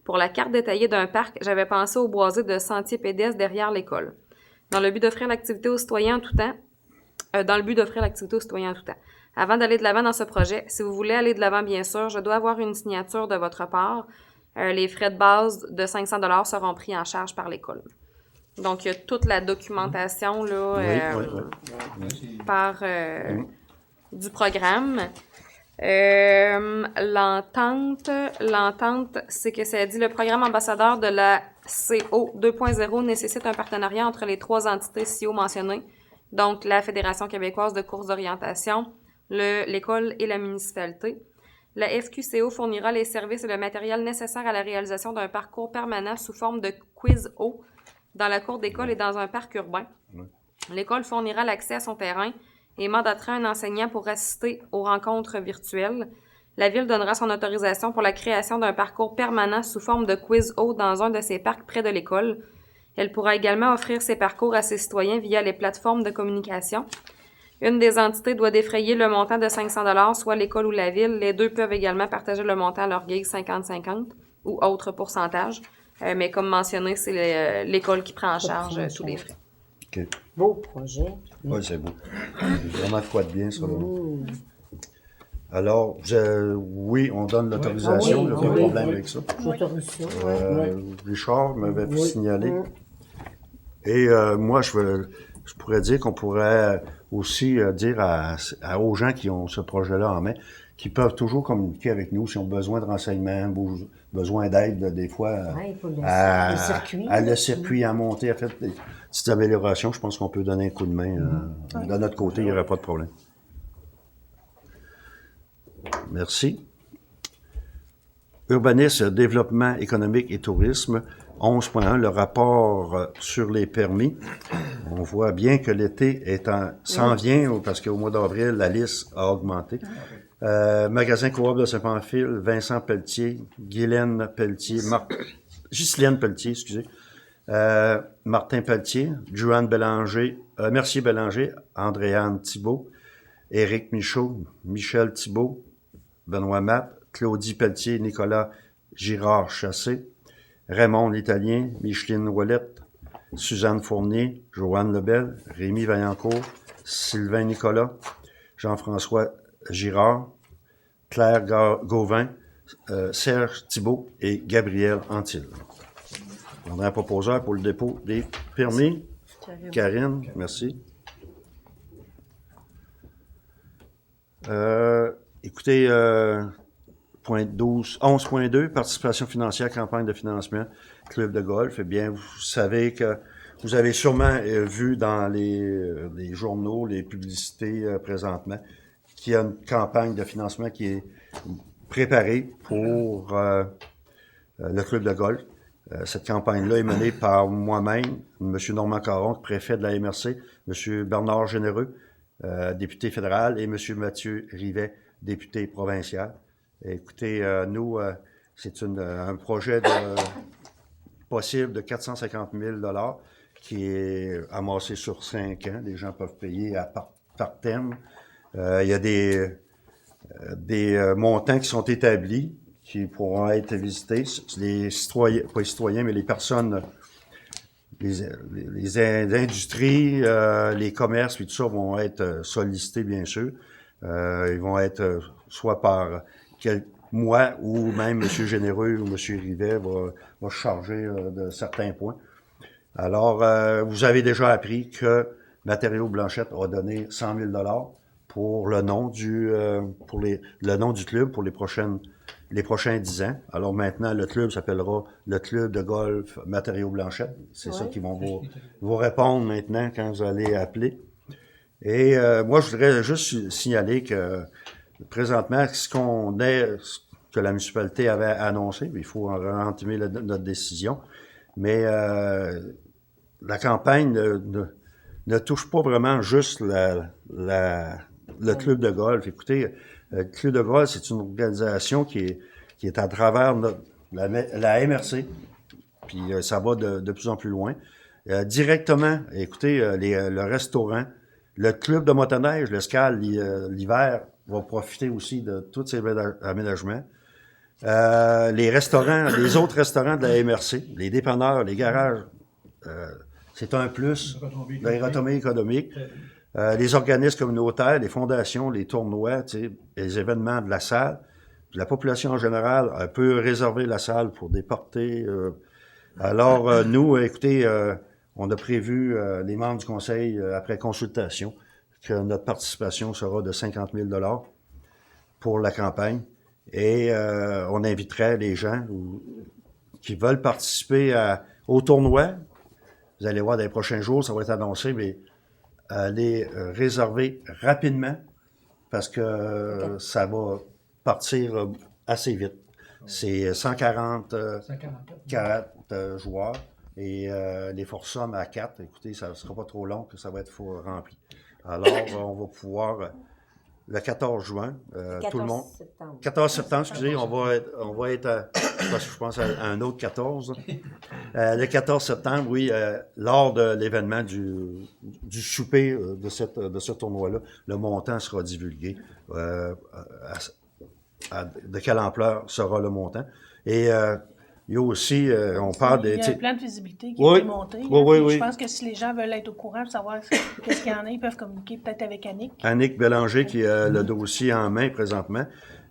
Pour la carte détaillée d'un parc, j'avais pensé au boisé de sentiers pédestres derrière l'école. Dans le but d'offrir l'activité aux citoyens en tout temps, Avant d'aller de l'avant dans ce projet, si vous voulez aller de l'avant, bien sûr, je dois avoir une signature de votre part. Les frais de base de 500 $ seront pris en charge par l'école. Donc, il y a toute la documentation là, du programme. L'entente, c'est que ça dit le programme ambassadeur de la CO 2.0 nécessite un partenariat entre les 3 entités ci-haut mentionnées, donc la Fédération québécoise de courses d'orientation, l'école et la municipalité. La FQCO fournira les services et le matériel nécessaire à la réalisation d'un parcours permanent sous forme de quiz eau dans la cour d'école et dans un parc urbain. L'école fournira l'accès à son terrain et mandatera un enseignant pour assister aux rencontres virtuelles. La Ville donnera son autorisation pour la création d'un parcours permanent sous forme de quiz eau dans un de ses parcs près de l'école. Elle pourra également offrir ces parcours à ses citoyens via les plateformes de communication. Une des entités doit défrayer le montant de 500 $, soit l'école ou la Ville. Les deux peuvent également partager le montant à leur gig 50-50 ou autre pourcentage. Mais comme mentionné, c'est l'école qui prend en charge tous les frais. OK. Beau projet. Oui, c'est beau. C'est vraiment de quoi de bien, ça. Là. Alors, oui, on donne l'autorisation, il n'y a pas de problème avec ça. J'autorise ça. Richard m'avait signalé. Et moi, je pourrais dire qu'on pourrait aussi dire aux gens qui ont ce projet-là en main, qui peuvent toujours communiquer avec nous s'ils ont besoin de renseignements, besoin d'aide, des fois, pour le circuit. le circuit, à monter, à faire des petites améliorations. Je pense qu'on peut donner un coup de main. De notre côté, il n'y aurait pas de problème. Merci. Urbanisme, développement économique et tourisme, 11.1, le rapport sur les permis. On voit bien que l'été s'en vient, parce qu'au mois d'avril, la liste a augmenté. Magasin Coop de Saint-Pamphile, Vincent Pelletier, Ghislaine Pelletier, Martin Pelletier, Joanne Bélanger, Mercier Bélanger, Andréanne Thibault, Éric Michaud, Michel Thibault, Benoît Matt, Claudie Pelletier, Nicolas Girard-Chassé, Raymond l'Italien, Micheline Ouellette, Suzanne Fournier, Joanne Lebel, Rémi Vaillancourt, Sylvain Nicolas, Jean-François Girard, Claire Gauvin, Serge Thibault et Gabriel Antil. On a un proposeur pour le dépôt des permis. Karine, merci. Écoutez, point 11.2, participation financière, campagne de financement, club de golf. Eh bien, vous savez que vous avez sûrement vu dans les journaux, les publicités présentement, qu'il y a une campagne de financement qui est préparée pour le club de golf. Cette campagne-là est menée par moi-même, M. Normand Caron, préfet de la MRC, M. Bernard Généreux, député fédéral, et M. Mathieu Rivet, député provincial. Écoutez, nous, c'est un projet possible de 450 000 $ qui est amassé sur 5 ans. Les gens peuvent payer par terme. Il y a des montants qui sont établis qui pourront être visités. Les citoyens, pas les citoyens, mais les personnes, les industries, les commerces, puis tout ça vont être sollicités, bien sûr. Ils vont être soit par moi ou même M. Généreux ou M. Rivet va se charger de certains points. Alors, vous avez déjà appris que Matériaux Blanchette a donné 100 000 $ pour le nom le nom du club pour les prochains 10 ans. Alors maintenant, le club s'appellera le Club de golf Matériaux Blanchette. C'est ça qu'ils vont vous répondre maintenant quand vous allez appeler. Et moi, je voudrais juste signaler que présentement, ce que la municipalité avait annoncé, il faut entimer notre décision, mais la campagne ne touche pas vraiment juste le club de golf. Écoutez, le club de golf, c'est une organisation qui est à travers la MRC, puis ça va de plus en plus loin. Directement, écoutez, le restaurant, le club de motoneige, l'escale, l'hiver, va profiter aussi de tous ces aménagements. Les restaurants, les autres restaurants de la MRC, les dépanneurs, les garages, c'est un plus, les retombées économiques. Les organismes communautaires, les fondations, les tournois, les événements de la salle. La population en général peut réserver la salle pour des portées. Alors, nous, écoutez, on a prévu, les membres du conseil, après consultation, que notre participation sera de 50 000 $ pour la campagne. Et on inviterait les gens qui veulent participer au tournoi. Vous allez voir dans les prochains jours, ça va être annoncé, mais les réserver rapidement parce que ça va partir assez vite. C'est 140 joueurs et les foursomes à 4. Écoutez, ça ne sera pas trop long que ça va être rempli. Alors, on va pouvoir, le 14 juin, tout le monde... 14 septembre, excusez, on va être je pense à un autre 14. Le 14 septembre, oui, lors de l'événement du souper de ce tournoi-là, le montant sera divulgué. De quelle ampleur sera le montant. Et il y a aussi, on parle Il y a un des... plan de visibilité qui a été monté. Oui. Je pense que si les gens veulent être au courant, savoir qu'est-ce qu'il y en a, ils peuvent communiquer peut-être avec Annick. Annick Bélanger qui a le dossier en main présentement,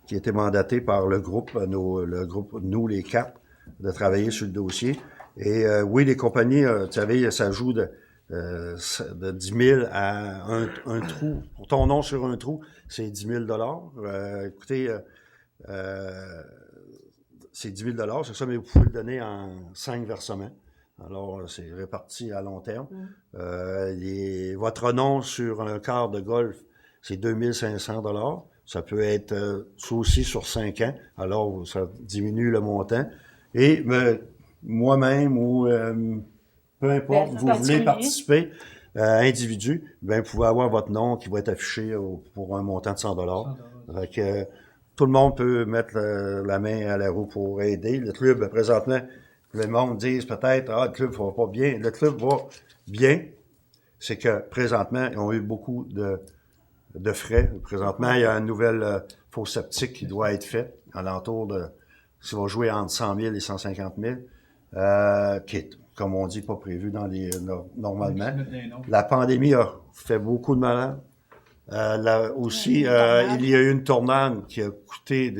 qui a été mandaté par le groupe, nous les 4, de travailler sur le dossier. Et oui, les compagnies, tu savais, ça joue de 10 000 à un trou. Pour ton nom sur un trou, c'est 10 000 $. Écoutez, c'est 10 000 $, c'est ça, mais vous pouvez le donner en 5 versements. Alors, c'est réparti à long terme. Votre nom sur un quart de golf, c'est 2 500 $. Ça peut être ça aussi sur 5 ans. Alors, ça diminue le montant. Et moi-même ou peu importe, vous voulez participer, individu, vous pouvez avoir votre nom qui va être affiché pour un montant de 100 $. Fait que, tout le monde peut mettre la main à la roue pour aider. Le club, présentement, le monde dit peut-être, le club va pas bien. Le club va bien. C'est que, présentement, ils ont eu beaucoup de frais. Présentement, il y a une nouvelle fosse septique qui doit être faite, alentour de, ça va jouer entre 100 000 et 150 000, qui est, comme on dit, pas prévu normalement. La pandémie a fait beaucoup de malheur. Aussi, il y a eu une tornade qui a coûté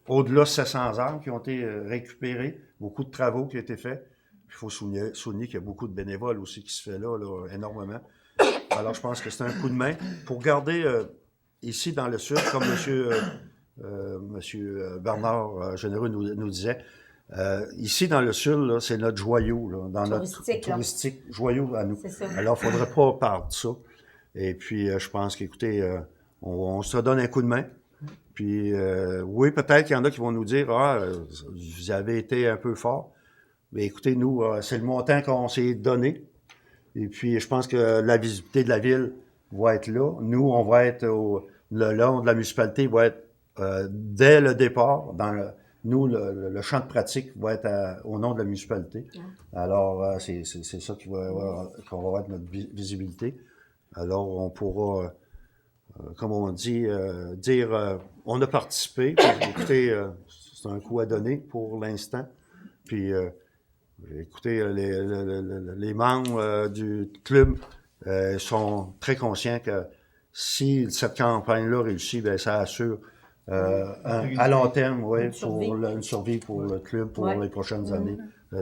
au-delà de 700 arbres qui ont été récupérés, beaucoup de travaux qui ont été faits. Il faut souligner qu'il y a beaucoup de bénévoles aussi qui se fait là énormément. Alors, je pense que c'est un coup de main pour garder ici dans le sud, comme Monsieur Bernard Généreux nous disait, ici dans le sud, là, c'est notre joyau, là, dans notre touristique joyau à nous. Alors, il ne faudrait pas perdre ça. Et puis, je pense qu'écoutez, on se donne un coup de main. Puis, oui, peut-être qu'il y en a qui vont nous dire, vous avez été un peu fort. Mais écoutez, nous, c'est le montant qu'on s'est donné. Et puis, je pense que la visibilité de la ville va être là. Nous, on va être le long de la municipalité, va être dès le départ. Nous, le champ de pratique va être au nom de la municipalité. Alors, c'est ça qu'on va avoir notre visibilité. Alors, on pourra, comme on dit, dire on a participé. Puis, écoutez, c'est un coup à donner pour l'instant. Puis, écoutez, les membres du club sont très conscients que si cette campagne-là réussit, bien, ça assure à long terme, oui, Une survie. une survie pour le club pour Ouais. les prochaines années.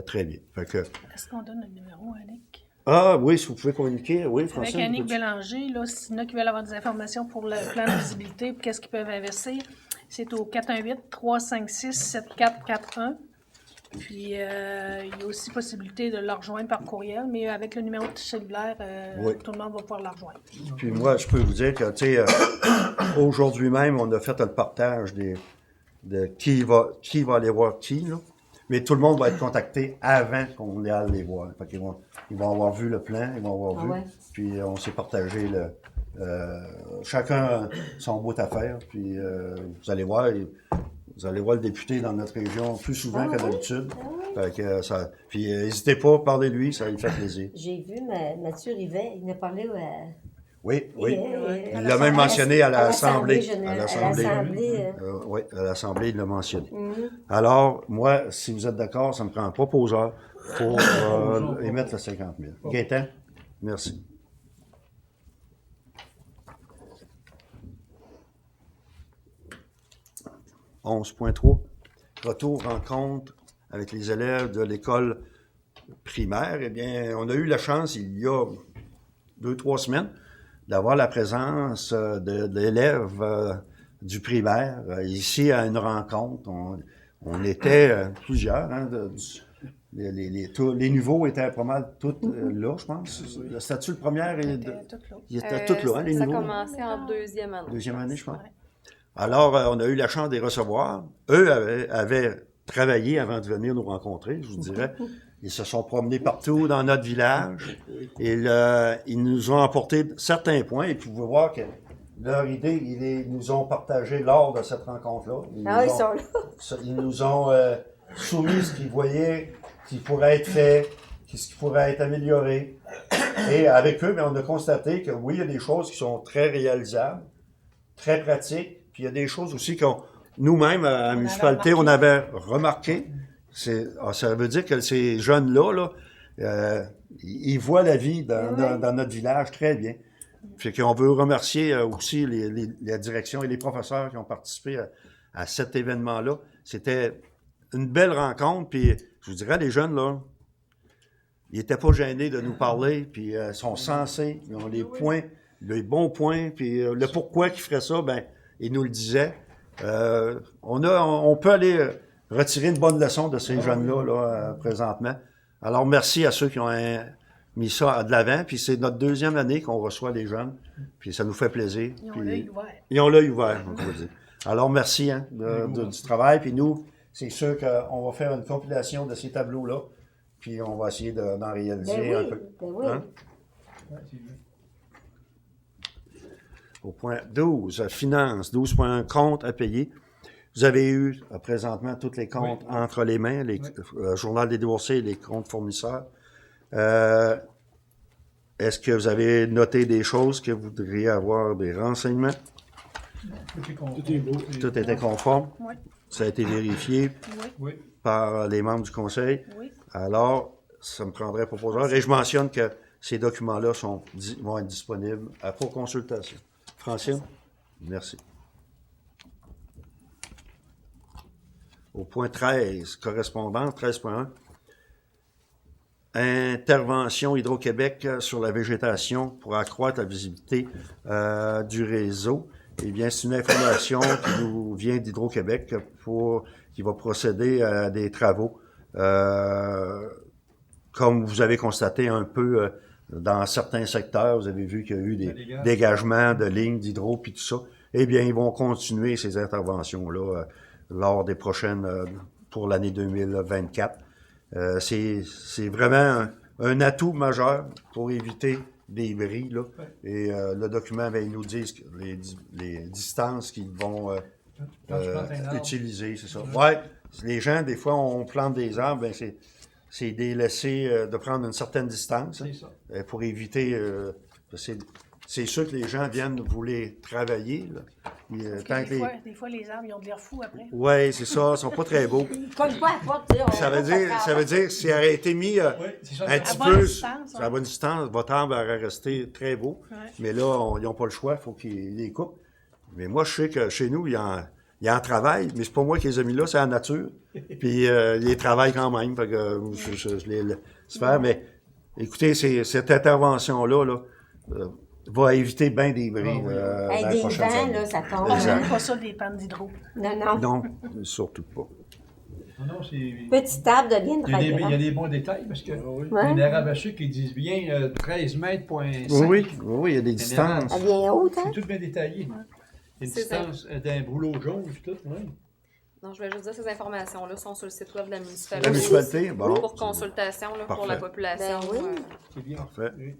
Très bien. Fait que, Est-ce qu'on donne le numéro à Annick? oui, si vous pouvez communiquer, oui, Avec Francine. Annick peux-tu- Bélanger, là, s'il y en a qui veulent avoir des informations pour le plan de visibilité, puis qu'est-ce qu'ils peuvent investir, c'est au 418-356-7441. Puis, il y a aussi possibilité de la rejoindre par courriel, mais avec le numéro de cellulaire, Oui. tout le monde va pouvoir la rejoindre. Puis moi, je peux vous dire que, tu sais, aujourd'hui même, on a fait le partage de qui va aller voir qui, là. Mais tout le monde va être contacté avant qu'on aille les voir. Fait qu'ils vont avoir vu le plan, ils vont avoir vu. ouais. Puis on s'est partagé chacun son bout à faire. Puis vous allez voir le député dans notre région plus souvent que d'habitude. Fait que puis n'hésitez pas à parler de lui, ça lui fait plaisir. J'ai vu Mathieu Rivet, il m'a parlé Oui, oui. Il Il l'a même mentionné à l'Assemblée. À l'Assemblée. Oui, à l'Assemblée, il l'a mentionné. Mhm. Alors, moi, si vous êtes d'accord, ça me prend un proposeur pour émettre le 50 000. Gaétan, merci. « 11.3. Retour rencontre avec les élèves de l'école primaire. Eh bien, on a eu la chance, il y a 2-3 semaines, d'avoir la présence de l'élève du primaire ici à une rencontre. On était plusieurs. Hein, les niveaux étaient pas mal tous là, je pense. Le statut le premier, ils étaient tous là, hein, les Ça a niveaux. commencé en deuxième année. Deuxième année, je pense. Ouais. Alors, on a eu la chance de les recevoir. Eux avaient travaillé avant de venir nous rencontrer, je vous dirais. Ils se sont promenés partout dans notre village. Et ils nous ont apporté certains points. Et puis, vous pouvez voir que leur idée, ils nous ont partagé lors de cette rencontre-là. Ils sont là. Ils nous ont soumis ce qu'ils voyaient, qui pourrait être fait, ce qui pourrait être amélioré. Et avec eux, on a constaté que oui, il y a des choses qui sont très réalisables, très pratiques. Puis il y a des choses aussi qu'on, nous-mêmes, à la municipalité, on avait remarqué. Ça veut dire que ces jeunes-là, ils voient la vie dans notre village très bien. Fait qu'on veut remercier aussi la direction et les professeurs qui ont participé à cet événement-là. C'était une belle rencontre. Puis je vous dirais, les jeunes, là, ils n'étaient pas gênés de nous parler. Puis ils sont sensés. Ils ont les points, les bons points. Puis le pourquoi qu'ils feraient ça, ben ils nous le disaient. On peut aller retirer une bonne leçon de ces jeunes-là présentement. Alors, merci à ceux qui ont mis ça de l'avant. Puis c'est notre deuxième année qu'on reçoit les jeunes. Puis ça nous fait plaisir. Ils ont l'œil ouvert. Ils ont l'œil ouvert, on peut dire. Alors, merci du travail. Puis nous, c'est sûr qu'on va faire une compilation de ces tableaux-là. Puis on va essayer d'en réaliser un peu. Ben oui. Hein? Au point 12, finances, 12.1, comptes à payer. Vous avez eu présentement tous les comptes entre les mains, journal des déboursés et les comptes fournisseurs. Est-ce que vous avez noté des choses que vous voudriez avoir des renseignements? Tout était conforme? Oui. Ça a été vérifié Oui. par les membres du conseil? Oui. Alors, ça me prendrait proposeur. Et je mentionne que ces documents-là vont être disponibles pour consultation. Francine? Merci. Au point 13, correspondance 13.1. Intervention Hydro-Québec sur la végétation pour accroître la visibilité du réseau. Eh bien, c'est une information qui nous vient d'Hydro-Québec qui va procéder à des travaux. Comme vous avez constaté un peu dans certains secteurs, vous avez vu qu'il y a eu des dégagements de lignes d'hydro puis tout ça. Eh bien, ils vont continuer ces interventions-là lors des prochaines, pour l'année 2024. C'est vraiment un atout majeur pour éviter des bris, là. Et le document, ben, il nous dit les distances qu'ils vont utiliser, c'est ça. Ouais, les gens, des fois, on plante des arbres, ben c'est de laisser de prendre une certaine distance pour éviter. C'est sûr que les gens viennent vouloir travailler. Là. Parce que des fois, les arbres, ils ont de l'air fou après. Oui, c'est ça. Ils ne sont pas très beaux. Ils cognent pas à la porte, tu sais, Ça veut dire que s'il aurait été mis un petit peu à la bonne distance, votre arbre aurait resté très beau. Ouais. Mais là, ils n'ont pas le choix. Il faut qu'ils les coupent. Mais moi, je sais que chez nous, ils en travaillent, mais c'est pas moi qui les ai mis là, c'est la nature. Puis ils les travaillent quand même. Fait que je les laisse faire. Mais écoutez, cette intervention-là va éviter bien des bris dans les Des prochaines vents, années. là, ça tombe. On Exact. n'aime pas ça des pannes d'hydro. Non. Non, surtout pas. Non, c'est... Petite table devient Il y, a des, très il y a grande. des bons détails parce que Ouais. une arabachée qui disent bien 13 mètres, point 5. Oui, il y a des distances. Elle vient haute, hein? C'est tout bien détaillé. Une C'est distance d'un brûlot jaune, puis tout, oui. Non, je vais juste dire, ces informations-là sont sur le site web de la La municipalité. municipalité, bon. Pour consultation, là, pour la Parfait. population. Ben oui. C'est bien. Parfait. Oui.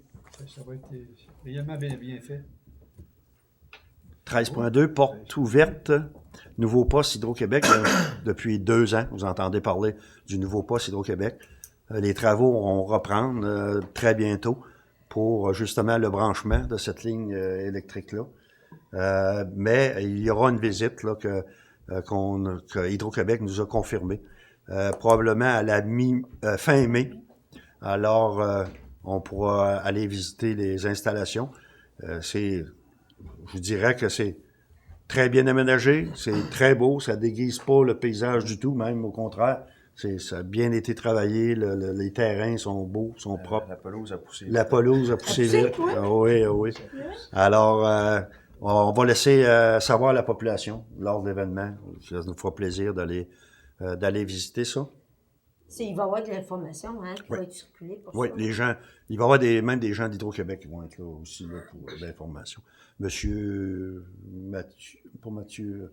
Ça va être réellement bien fait. 13.2, porte ouverte, nouveau poste Hydro-Québec. Depuis 2 ans, vous entendez parler du nouveau poste Hydro-Québec. Les travaux vont reprendre très bientôt pour justement le branchement de cette ligne électrique-là. Mais il y aura une visite là, que Hydro-Québec nous a confirmée, probablement à la fin mai. Alors, on pourra aller visiter les installations. Je vous dirais que c'est très bien aménagé, c'est très beau, ça déguise pas le paysage du tout, même au contraire. Ça a bien été travaillé, les terrains sont beaux, sont propres. La pelouse a poussé. La pelouse a poussé poussé, vite. oui? Ah oui, ah oui. Alors, on va laisser savoir la population lors de l'événement. Ça nous fera plaisir d'aller visiter ça. Il va y avoir de l'information qui Oui. va être circulée pour Oui, ça. les gens, il va y avoir même des gens d'Hydro-Québec qui vont être là aussi là, pour l'information. Monsieur Mathieu,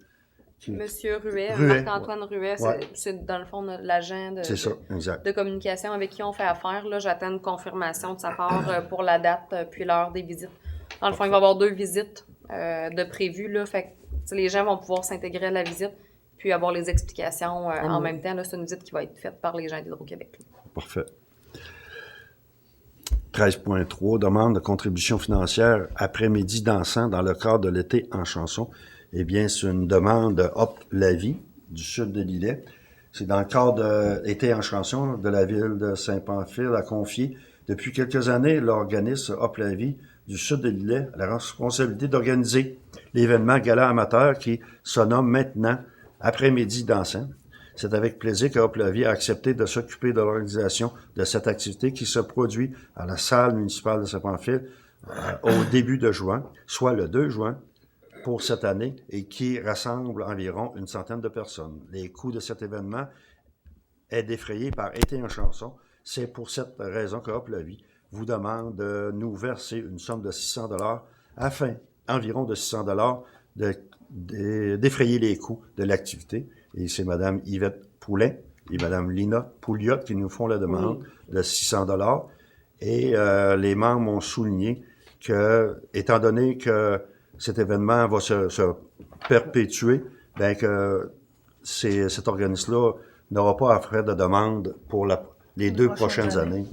Monsieur Ruet, Ruet, Marc-Antoine Ruet, Ouais. c'est dans le fond l'agent c'est ça, exact. de communication avec qui on fait affaire. Là, j'attends une confirmation de sa part pour la date puis l'heure des visites. Dans le fond, il va y avoir 2 visites de prévues. Là, fait que, tu sais, les gens vont pouvoir s'intégrer à la visite puis avoir les explications en même temps. Là, c'est une visite qui va être faite par les gens d'Hydro-Québec. Parfait. 13.3, demande de contribution financière après-midi dansant dans le cadre de l'été en chanson. Eh bien, c'est une demande de Hop la Vie du sud de l'Îlet. C'est dans le cadre de l'été en chanson de la ville de Saint-Pamphile a confié depuis quelques années l'organisme Hop la Vie du sud de l'Îlet a la responsabilité d'organiser l'événement gala amateur qui se nomme maintenant Après-midi dansant. C'est avec plaisir que Hop la Vie a accepté de s'occuper de l'organisation de cette activité qui se produit à la salle municipale de Saint-Pamphile au début de juin, soit le 2 juin pour cette année, et qui rassemble environ une centaine de personnes. Les coûts de cet événement est défrayé par Été en chanson. C'est pour cette raison que Hop la Vie vous demande de nous verser une somme de 600 $ afin, environ de 600 $, de défrayer les coûts de l'activité. Et c'est Mme Yvette Poulin et Mme Lina Pouliot qui nous font la demande de 600 $. Et les membres ont souligné que, étant donné que cet événement va se perpétuer, bien que cet organisme-là n'aura pas à faire de demande pour les 2 prochaines années.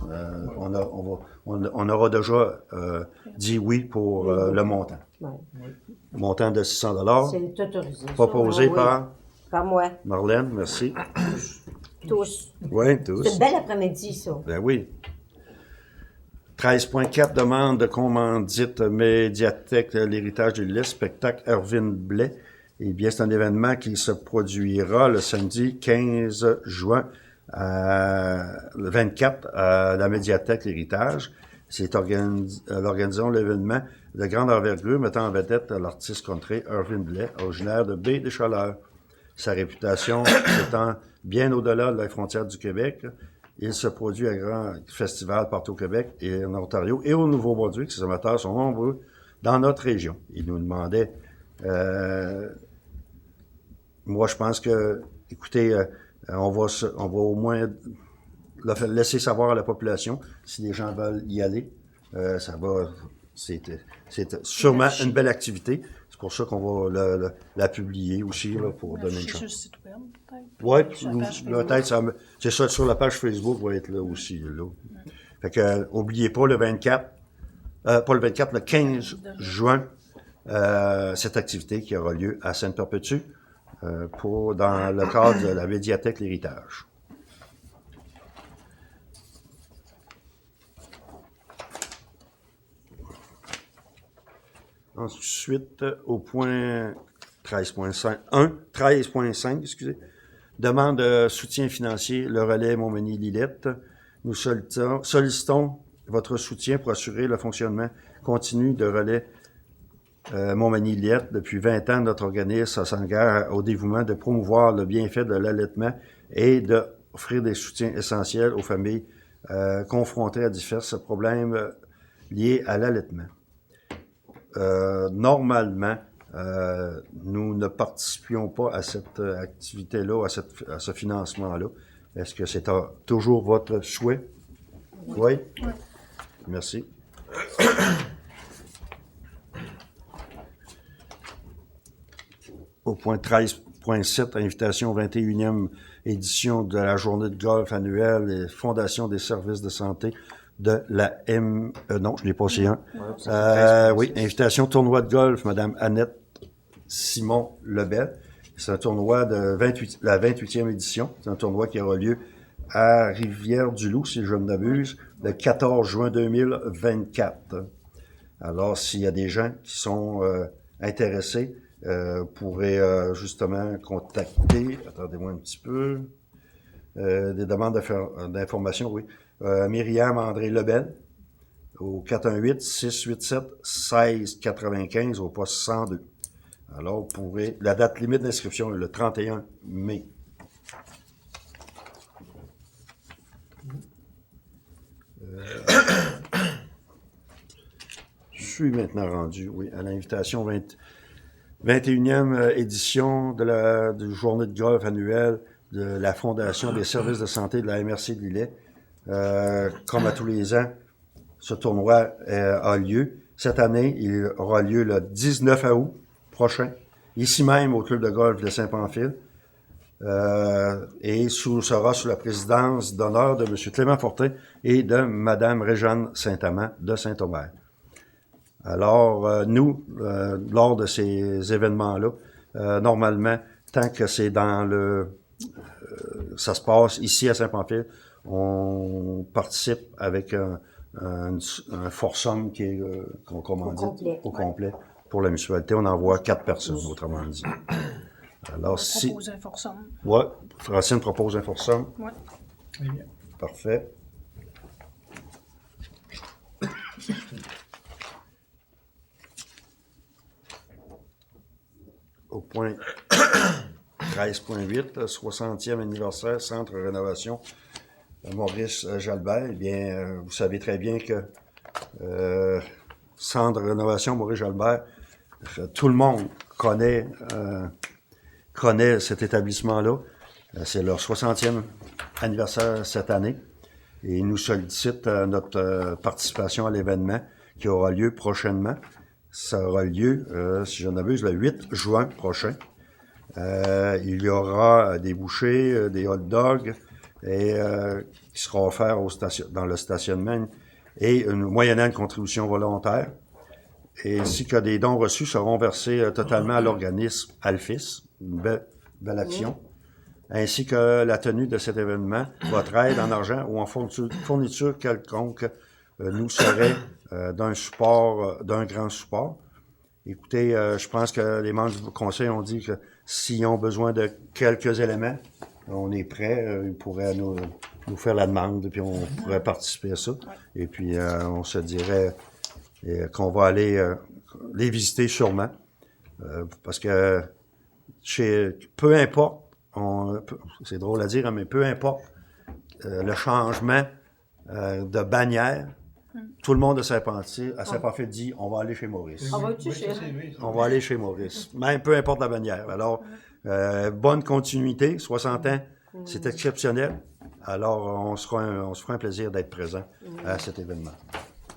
On aura déjà dit oui pour le montant. Ouais. Montant de 600 $. C'est autorisé. ça. Proposé Ah oui. par Par moi. Marlène, merci. Tous. Oui, C'est tous. une belle après-midi, ça. Ben oui. 13.4, demande de commandite médiathèque l'héritage de l'Île, spectacle Irvine Blais. Eh bien, c'est un événement qui se produira le samedi 15 juin, le 24, à la médiathèque l'héritage. C'est l'organisation de l'événement de grande envergure mettant en vedette l'artiste country Irvine Blais, originaire de Baie-des-Chaleurs. Sa réputation s'étend bien au-delà de la frontière du Québec. Il se produit à grands festivals partout au Québec et en Ontario et au Nouveau-Brunswick. Ses amateurs sont nombreux dans notre région. Il nous demandait, moi je pense que, écoutez, on va au moins laisser savoir à la population si les gens veulent y aller. C'est sûrement une belle activité. C'est pour ça qu'on va la publier aussi là, pour donner une C'est sur chance. le site web, peut-être. Oui, Sur la page peut-être, c'est ça, sur la page Facebook va être là aussi. Là. Fait que, oubliez pas le 24, pas le 24, le 15 juin, cette activité qui aura lieu à Sainte-Perpétue, dans le cadre de la médiathèque L'Héritage. Ensuite, au point 13.5, excusez. Demande de soutien financier, le relais Montmagny-Lillette. Nous sollicitons votre soutien pour assurer le fonctionnement continu de relais Montmagny-Lillette. Depuis 20 ans, notre organisme s'engage au dévouement de promouvoir le bienfait de l'allaitement et d'offrir des soutiens essentiels aux familles confrontées à divers problèmes liés à l'allaitement. Normalement, nous ne participions pas à cette activité-là, à ce financement-là. Est-ce que c'est toujours votre souhait? Oui? Merci. Au point 13.7, invitation au 21e édition de la journée de golf annuelle et Fondation des services de santé de la non, je n'ai pas aussi un. Oui, invitation tournoi de golf, Madame Annette Simon-Lebel. C'est un tournoi de la 28e édition. C'est un tournoi qui aura lieu à Rivière-du-Loup, si je ne m'abuse, le 14 juin 2024. Alors, s'il y a des gens qui sont intéressés, pourraient justement contacter, attendez-moi un petit peu, des demandes d'information, oui. Myriam André Lebel, au 418-687-1695, au poste 102. Alors, vous pourrez... La date limite d'inscription est le 31 mai. Je suis maintenant rendu, oui, à l'invitation 21e édition de la journée de golf annuelle de la Fondation des services de santé de la MRC de Lillet. Comme à tous les ans, ce tournoi a lieu. Cette année, il aura lieu le 19 août prochain, ici même au club de golf de Saint-Pamphile, et sera sous la présidence d'honneur de M. Clément Fortin et de Mme Réjeanne Saint-Amand de Saint-Omer. Alors, nous, lors de ces événements-là, normalement, tant que c'est dans ça se passe ici à Saint-Pamphile, on participe avec un foursome qui est qu'on commandite au complet. Pour la mutualité, on envoie 4 personnes, autrement dit. Alors, On propose un foursome. Oui, Francine propose un foursome. Oui. Parfait. Au point 13.8, 60e anniversaire, Centre Rénovation Maurice Jalbert. Eh bien, vous savez très bien que Centre Rénovation Maurice Jalbert, tout le monde connaît cet établissement-là. C'est leur 60e anniversaire cette année. Et ils nous sollicitent notre participation à l'événement qui aura lieu prochainement. Ça aura lieu, si je n'abuse, le 8 juin prochain. Il y aura des bouchées, des hot dogs, et qui sera offert dans le stationnement, et moyennant une contribution volontaire, ainsi que des dons reçus seront versés totalement à l'organisme Alphys, une belle action, ainsi que la tenue de cet événement, votre aide en argent ou en fourniture quelconque nous serait d'un grand support. Écoutez, je pense que les membres du conseil ont dit que s'ils ont besoin de quelques éléments, on est prêt, ils pourraient nous faire la demande, puis on pourrait participer à ça. Et puis, on se dirait qu'on va aller les visiter sûrement, parce que peu importe, c'est drôle à dire, hein, mais peu importe le changement de bannière, tout le monde à Saint-Pamphile dit on va aller chez Maurice. On va toucher. On va aller chez Maurice. Même peu importe la bannière. Alors, bonne continuité, 60 ans, c'est exceptionnel. Alors, on se fera un plaisir d'être présent à cet événement.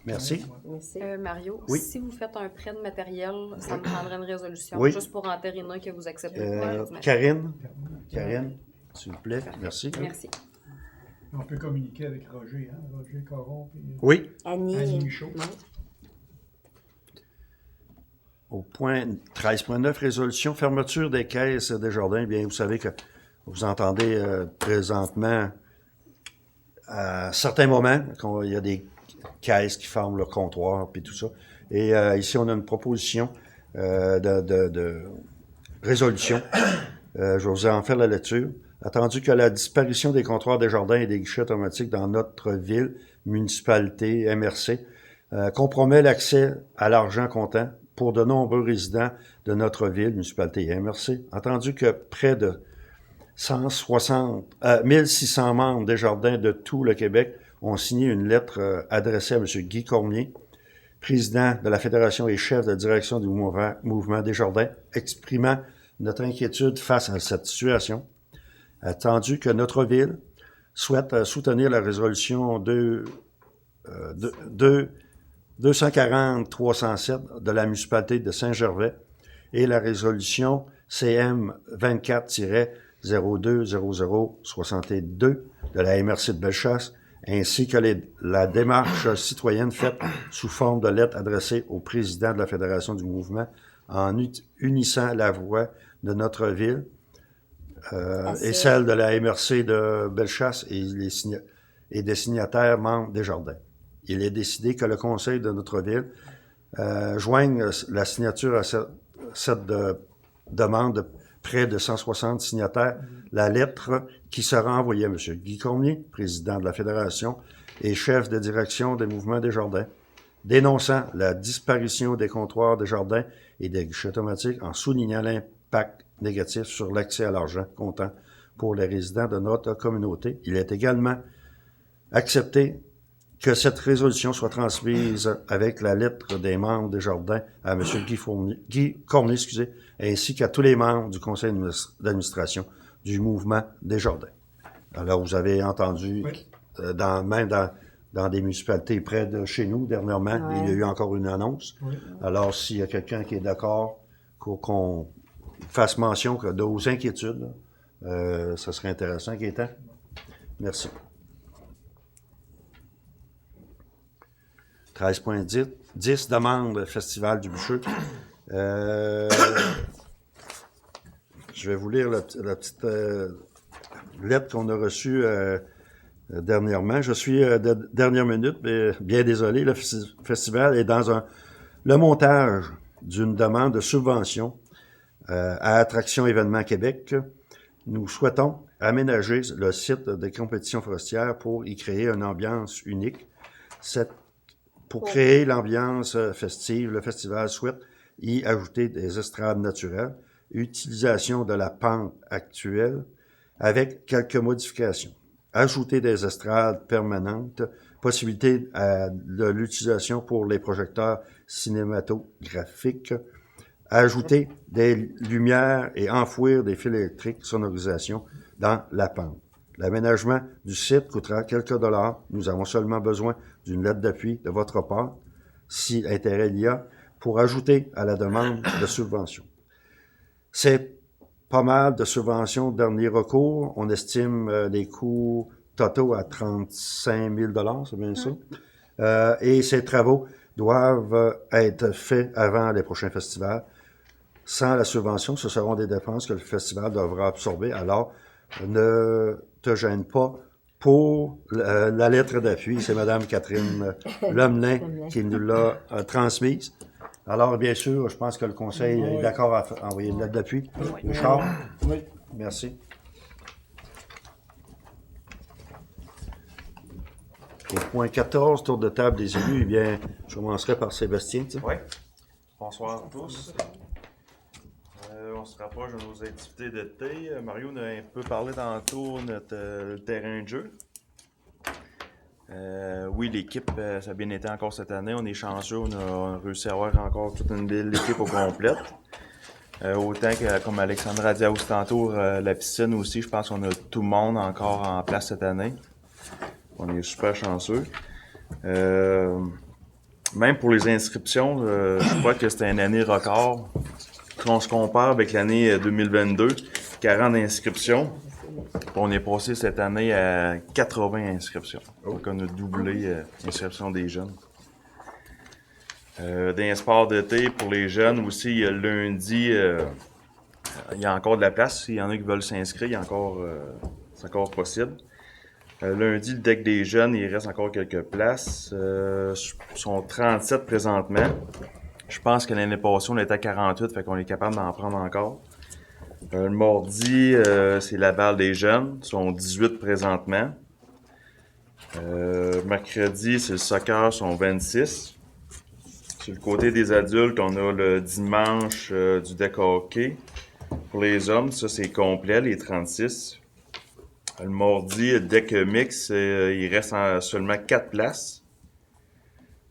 Merci. Merci. Mario, Oui. si vous faites un prêt de matériel, ça me prendrait une résolution, Oui. juste pour entériner que vous acceptez le prêt du matériel. Karine, s'il vous plaît. Merci. Merci. On peut communiquer avec Roger, hein? Roger Coron. Puis, Oui. Annie Michaud. Non. Au point 13.9, résolution, fermeture des caisses des jardins. Bien, vous savez que vous entendez présentement, à certains moments, il y a des caisses qui forment le comptoir, puis tout ça. Et ici, on a une proposition résolution. Je vais vous en faire la lecture. Attendu que la disparition des comptoirs des jardins et des guichets automatiques dans notre ville, municipalité, MRC, compromet l'accès à l'argent comptant pour de nombreux résidents de notre ville, municipalité et MRC. Entendu que près de 1600 membres des jardins de tout le Québec ont signé une lettre adressée à M. Guy Cormier, président de la Fédération et chef de direction du mouvement des jardins, exprimant notre inquiétude face à cette situation. Attendu que notre ville souhaite soutenir la résolution 240-307 de la municipalité de Saint-Gervais et la résolution CM 24-020062 de la MRC de Bellechasse, ainsi que la démarche citoyenne faite sous forme de lettre adressée au président de la Fédération du mouvement en unissant la voix de notre ville et celle de la MRC de Bellechasse et des signataires membres des jardins. Il est décidé que le conseil de notre ville joigne la signature à cette demande de près de 160 signataires, la lettre qui sera envoyée à M. Guy Cormier, président de la Fédération et chef de direction des mouvements des jardins, dénonçant la disparition des comptoirs des jardins et des guichets automatiques en soulignant l'impact négatif sur l'accès à l'argent comptant pour les résidents de notre communauté. Il est également accepté que cette résolution soit transmise avec la lettre des membres des jardins à M. Guy Cormier, ainsi qu'à tous les membres du conseil d'administration du mouvement des jardins. Alors, vous avez entendu, Oui. même dans des municipalités près de chez nous, dernièrement, Ouais. il y a eu encore une annonce. Oui. Alors, s'il y a quelqu'un qui est d'accord qu'on fasse mention de vos inquiétudes, ça serait intéressant, Gaétan. Merci. 13.10, demande Festival du Bûcheux. Je vais vous lire la petite lettre qu'on a reçue dernièrement. Je suis de dernière minute, mais bien désolé, le festival est dans le montage d'une demande de subvention à Attraction Événements Québec. Nous souhaitons aménager le site des compétitions forestières pour y créer une ambiance unique. Pour créer l'ambiance festive, le festival souhaite y ajouter des estrades naturelles, utilisation de la pente actuelle avec quelques modifications, ajouter des estrades permanentes, possibilité de l'utilisation pour les projecteurs cinématographiques, ajouter des lumières et enfouir des fils électriques, sonorisation dans la pente. L'aménagement du site coûtera quelques dollars. Nous avons seulement besoin d'une lettre d'appui de votre part, si intérêt il y a, pour ajouter à la demande de subvention. C'est pas mal de subventions de dernier recours. On estime les coûts totaux à 35 000 c'est bien ça? Et ces travaux doivent être faits avant les prochains festivals. Sans la subvention, ce seront des dépenses que le festival devra absorber. Alors, ne te gêne pas pour la lettre d'appui. C'est Mme Catherine Lemelin qui nous l'a transmise. Alors, bien sûr, je pense que le conseil est d'accord à envoyer une lettre d'appui. Richard? Oui. Merci. Au point 14, tour de table des élus, eh bien, je commencerai par Sébastien. Oui. Bonsoir à tous. On se rapproche de nos activités d'été. Mario nous a un peu parlé tantôt de notre terrain de jeu. Oui, l'équipe, ça a bien été encore cette année. On est chanceux, on a réussi à avoir encore toute une belle équipe au complète. Autant que, comme Alexandre a dit aussi tantôt, la piscine aussi, je pense qu'on a tout le monde encore en place cette année. On est super chanceux. Même pour les inscriptions, je crois que c'était une année record. Quand on se compare avec l'année 2022, 40 inscriptions. On est passé cette année à 80 inscriptions. Donc, on a doublé l'inscription des jeunes. Dans les sports d'été, pour les jeunes aussi, lundi, il y a encore de la place. S'il y en a qui veulent s'inscrire, c'est encore possible. Lundi, le deck des jeunes, il reste encore quelques places. Ils sont 37 présentement. Je pense que l'année passée, on était à 48, fait qu'on est capable d'en prendre encore. Le mardi, c'est la balle des jeunes. Ils sont 18 présentement. Mercredi, c'est le soccer, ils sont 26. Sur le côté des adultes, on a le dimanche du deck hockey. Pour les hommes, ça c'est complet, les 36. Le mardi, le deck mix, il reste seulement 4 places.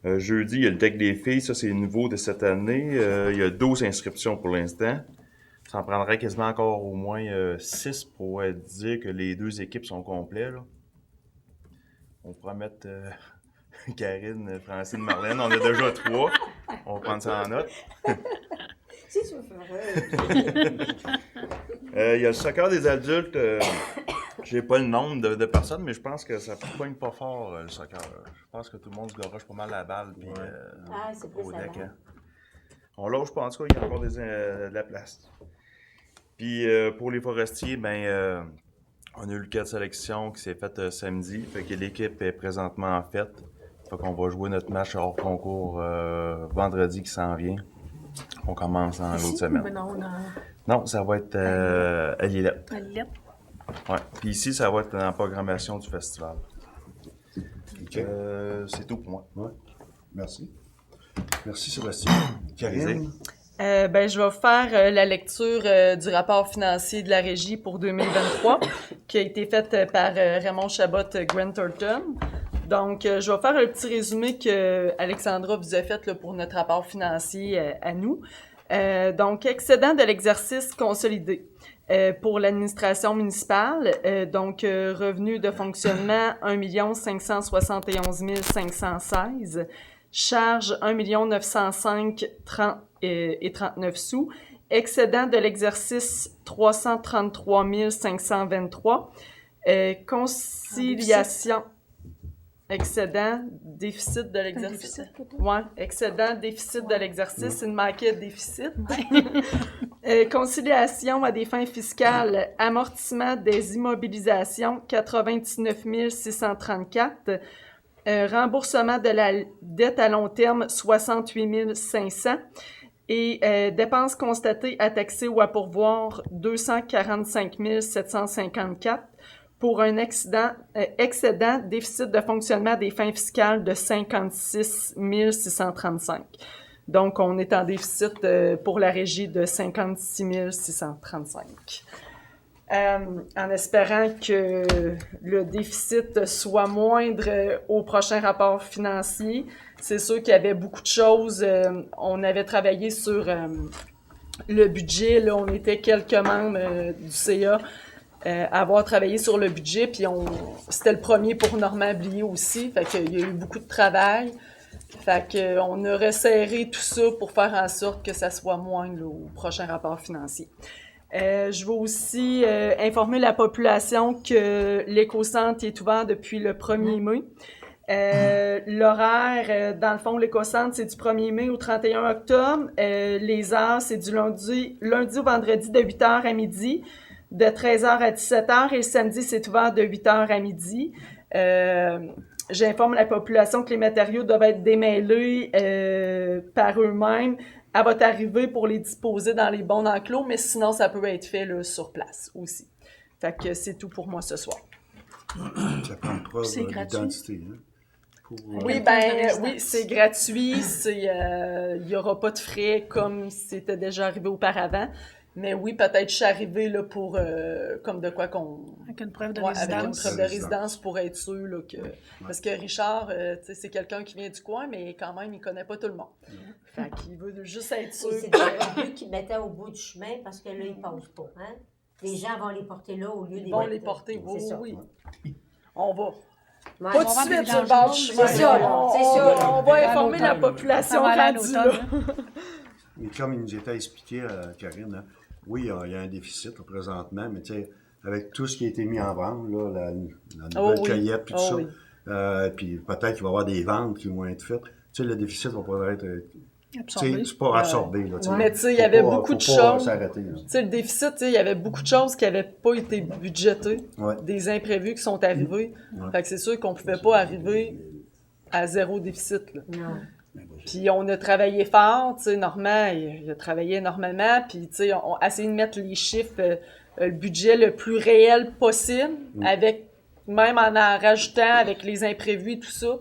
Jeudi, il y a le deck des filles, ça c'est nouveau de cette année. Il y a 12 inscriptions pour l'instant. Ça en prendrait quasiment encore au moins 6 pour dire que les 2 équipes sont complètes. Là. On pourra mettre Karine, Francine, Marlène. On a déjà 3. On va prendre ça en note. Si tu me ferais. Il y a le soccer des adultes. J'ai pas le nombre de personnes, mais je pense que ça poigne pas fort, le soccer. Je pense que tout le monde se garoche pas mal la balle. Puis, C'est plus au la deck, balle. hein. On loge pas, en tout cas, il y a encore de la place. Puis pour les forestiers, on a eu le cas de sélection qui s'est fait samedi. Fait que l'équipe est présentement en fête. Fait qu'on va jouer notre match hors concours vendredi qui s'en vient. On commence dans l'autre semaine. Non, ça va être à Lillette. À Lillette. Ouais. Puis ici, ça va être dans la programmation du festival. OK. C'est tout pour moi. Ouais. Merci. Merci, Sébastien. Karine? Je vais faire la lecture du rapport financier de la Régie pour 2023 qui a été faite par Raymond Chabot Grant Thornton. Donc, je vais faire un petit résumé que Alexandra vous a fait là, pour notre rapport financier à nous. Donc, excédent de l'exercice consolidé pour l'administration municipale. Revenu de fonctionnement 1 571 516. Charge 1 905 39 sous. Excédent de l'exercice 333 523. Conciliation. Excédent, déficit de l'exercice. Oui, excédent, déficit de l'exercice. Il manquait déficit. Conciliation à des fins fiscales, amortissement des immobilisations 99 634. Remboursement de la dette à long terme 68 500. Et dépenses constatées à taxer ou à pourvoir 245 754. Pour un excédent déficit de fonctionnement des fins fiscales de 56 635. Donc, on est en déficit pour la régie de 56 635. En espérant que le déficit soit moindre au prochain rapport financier, c'est sûr qu'il y avait beaucoup de choses. On avait travaillé sur le budget. Là, on était quelques membres du CA. Avoir travaillé sur le budget, puis c'était le premier pour Normand Blier aussi, fait qu'il y a eu beaucoup de travail. Fait qu'on a resserré tout ça pour faire en sorte que ça soit moins là, au prochain rapport financier. Je veux aussi informer la population que l'éco-centre est ouvert depuis le 1er mai. L'horaire, dans le fond, l'éco-centre, c'est du 1er mai au 31 octobre. Les heures, c'est du lundi au vendredi de 8h à midi. De 13h à 17h et le samedi, c'est ouvert de 8h à midi. J'informe la population que les matériaux doivent être démêlés par eux-mêmes à votre arrivée pour les disposer dans les bons enclos, mais sinon, ça peut être fait là, sur place aussi. Fait que c'est tout pour moi ce soir. Ça prend preuve d'identité. Hein? Oui, c'est gratuit. Il n'y aura pas de frais comme c'était déjà arrivé auparavant. Mais oui, peut-être je suis arrivée là, pour comme de quoi qu'on... Avec une preuve de résidence. Avec une preuve de résidence pour être sûr là, que... Parce que Richard, c'est quelqu'un qui vient du coin, mais quand même, il connaît pas tout le monde. Fait qu'il veut juste être sûr. C'est lui qui mettait au bout du chemin parce que là, ils passent pas. Hein? Les gens vont les porter là au lieu des... Ils vont les porter, oui. On va. Ouais. Pas tout de suite sur le bord du chemin. C'est ça. On va informer la population rendue là. Mais comme il nous était expliqué, Karine, hein, oui, il y a un déficit là, présentement, mais tu sais, avec tout ce qui a été mis en vente, là, la nouvelle cueillette, puis tout ça, puis peut-être qu'il va y avoir des ventes qui vont être faites, tu sais, le déficit va pas être... Absorbé. C'est pas absorbé. Là, mais tu sais, il y avait beaucoup de choses. Tu sais, le déficit, il y avait beaucoup de choses qui n'avaient pas été budgétées, des imprévus qui sont arrivés. Fait que c'est sûr qu'on pouvait pas arriver à zéro déficit. Là. Non. Puis on a travaillé fort, tu sais, Normand, il a travaillé énormément, puis tu sais, on a essayé de mettre les chiffres, le budget le plus réel possible, avec, même en rajoutant avec les imprévus et tout ça.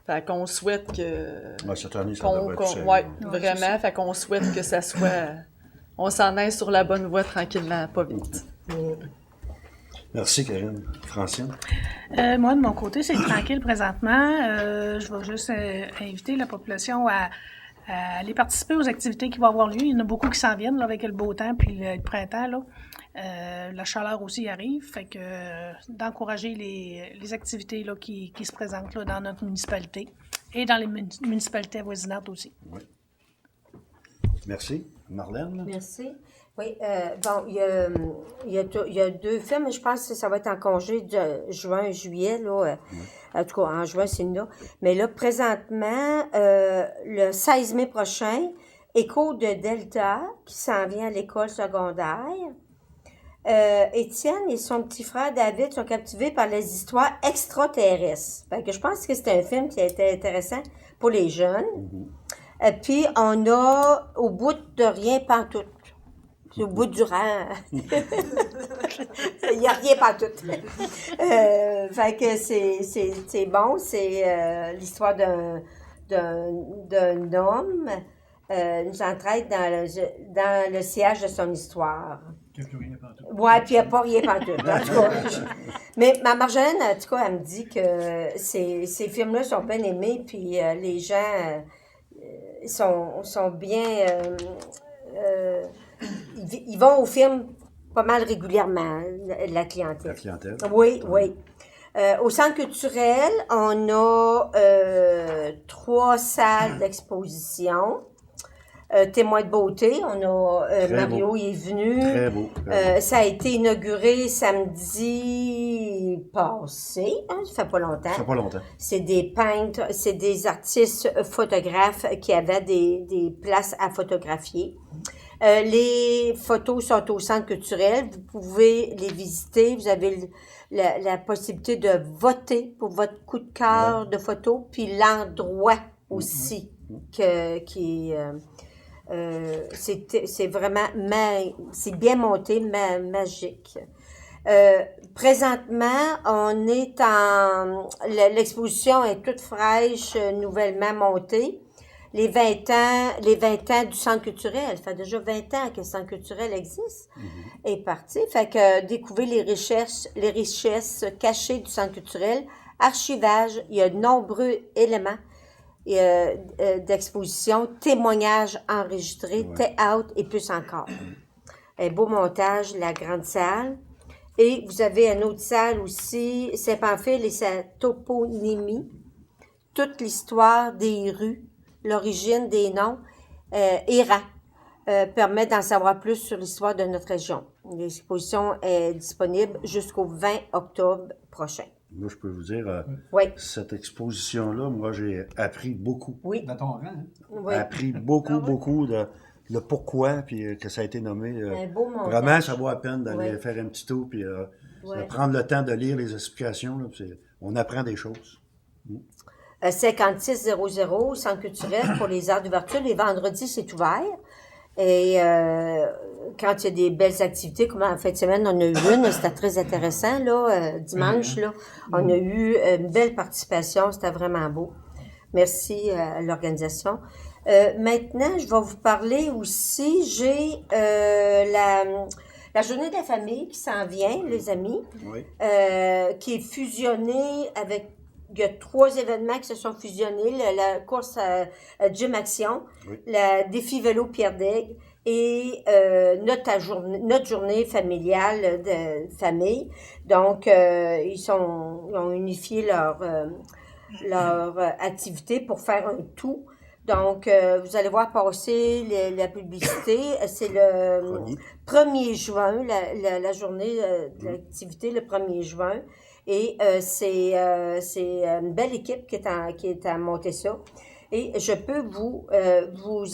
Fait qu'on souhaite que... Ouais, cette année, ça devrait être sérieux. ouais, vraiment, fait qu'on souhaite que ça soit... On s'en aille sur la bonne voie tranquillement, pas vite. Merci, Karine. Francine? Moi, de mon côté, c'est tranquille présentement. Je vais juste inviter la population à aller participer aux activités qui vont avoir lieu. Il y en a beaucoup qui s'en viennent là, avec le beau temps puis le printemps. Là. La chaleur aussi arrive. Fait que d'encourager les activités là, qui se présentent là, dans notre municipalité et dans les municipalités avoisinantes aussi. Oui. Merci. Marlène? Merci. Oui, bon, il y a 2 films, je pense que ça va être en congé de juin, juillet, là. En tout cas, en juin, c'est là. Mais là, présentement, le 16 mai prochain, Écho de Delta, qui s'en vient à l'école secondaire. Étienne et son petit frère David sont captivés par les histoires extraterrestres. Fait que je pense que c'est un film qui a été intéressant pour les jeunes. Puis, on a Au bout de rien pantoute. C'est au bout du rang. Il n'y a rien pantoute. Fait que c'est bon. C'est l'histoire d'un homme nous entraîne dans le siège de son histoire. Il n'y a plus rien pantoute. Ouais, puis il n'y a pas rien pantoute. En tout cas, mais ma Marjolaine, en tout cas, elle me dit que ces films-là sont bien aimés, puis les gens sont bien... ils vont au film pas mal régulièrement, la clientèle. La clientèle? Oui, oui. Au centre culturel, on a 3 salles d'exposition. Témoin de beauté, on a Mario, beau. il est venu. Très beau. Ça a été inauguré samedi passé, hein, ça fait pas longtemps. Ça fait pas longtemps. C'est des peintres, c'est des artistes photographes qui avaient des places à photographier. Les photos sont au centre culturel, vous pouvez les visiter, vous avez la possibilité de voter pour votre coup de cœur de photo, puis l'endroit aussi c'est vraiment c'est bien monté, magique. Présentement, on est l'exposition est toute fraîche, nouvellement montée. Les 20 ans du centre culturel. Ça fait déjà 20 ans que le centre culturel existe. Est parti. Fait que découvrir les richesses cachées du centre culturel. Archivage, il y a de nombreux éléments d'exposition, témoignages enregistrés, théâtre et plus encore. Un beau montage, la grande salle. Et vous avez une autre salle aussi, Saint-Pamphile et sa toponymie. Toute l'histoire des rues, l'origine des noms, errants, permet d'en savoir plus sur l'histoire de notre région. L'exposition est disponible jusqu'au 20 octobre prochain. Moi, je peux vous dire, Oui. cette exposition-là, moi, j'ai appris beaucoup. Oui. Dans ton rang, hein? Oui. Appris beaucoup de le pourquoi, puis que ça a été nommé. Un beau montage. Vraiment, ça vaut la peine d'aller Oui. faire un petit tour, puis de Oui. prendre le temps de lire les explications. Là, on apprend des choses. 5600, Centre culturel pour les heures d'ouverture. Les vendredis, c'est ouvert. Et quand il y a des belles activités, comme en fin de semaine, on a eu une, c'était très intéressant, là, dimanche, là, on a eu une belle participation, c'était vraiment beau. Merci à l'organisation. Maintenant, je vais vous parler aussi, j'ai la journée de la famille qui s'en vient, les amis, Oui. qui est fusionnée avec... Il y a 3 événements qui se sont fusionnés, la course à Gym Action, la défi vélo Pierre Daigle et notre journée familiale de famille. Donc, ils ont unifié leur activité pour faire un tout. Donc, vous allez voir passer la publicité. C'est le 1er juin, la journée de l'activité, le 1er juin. Et c'est une belle équipe qui est à monter ça. Et je peux vous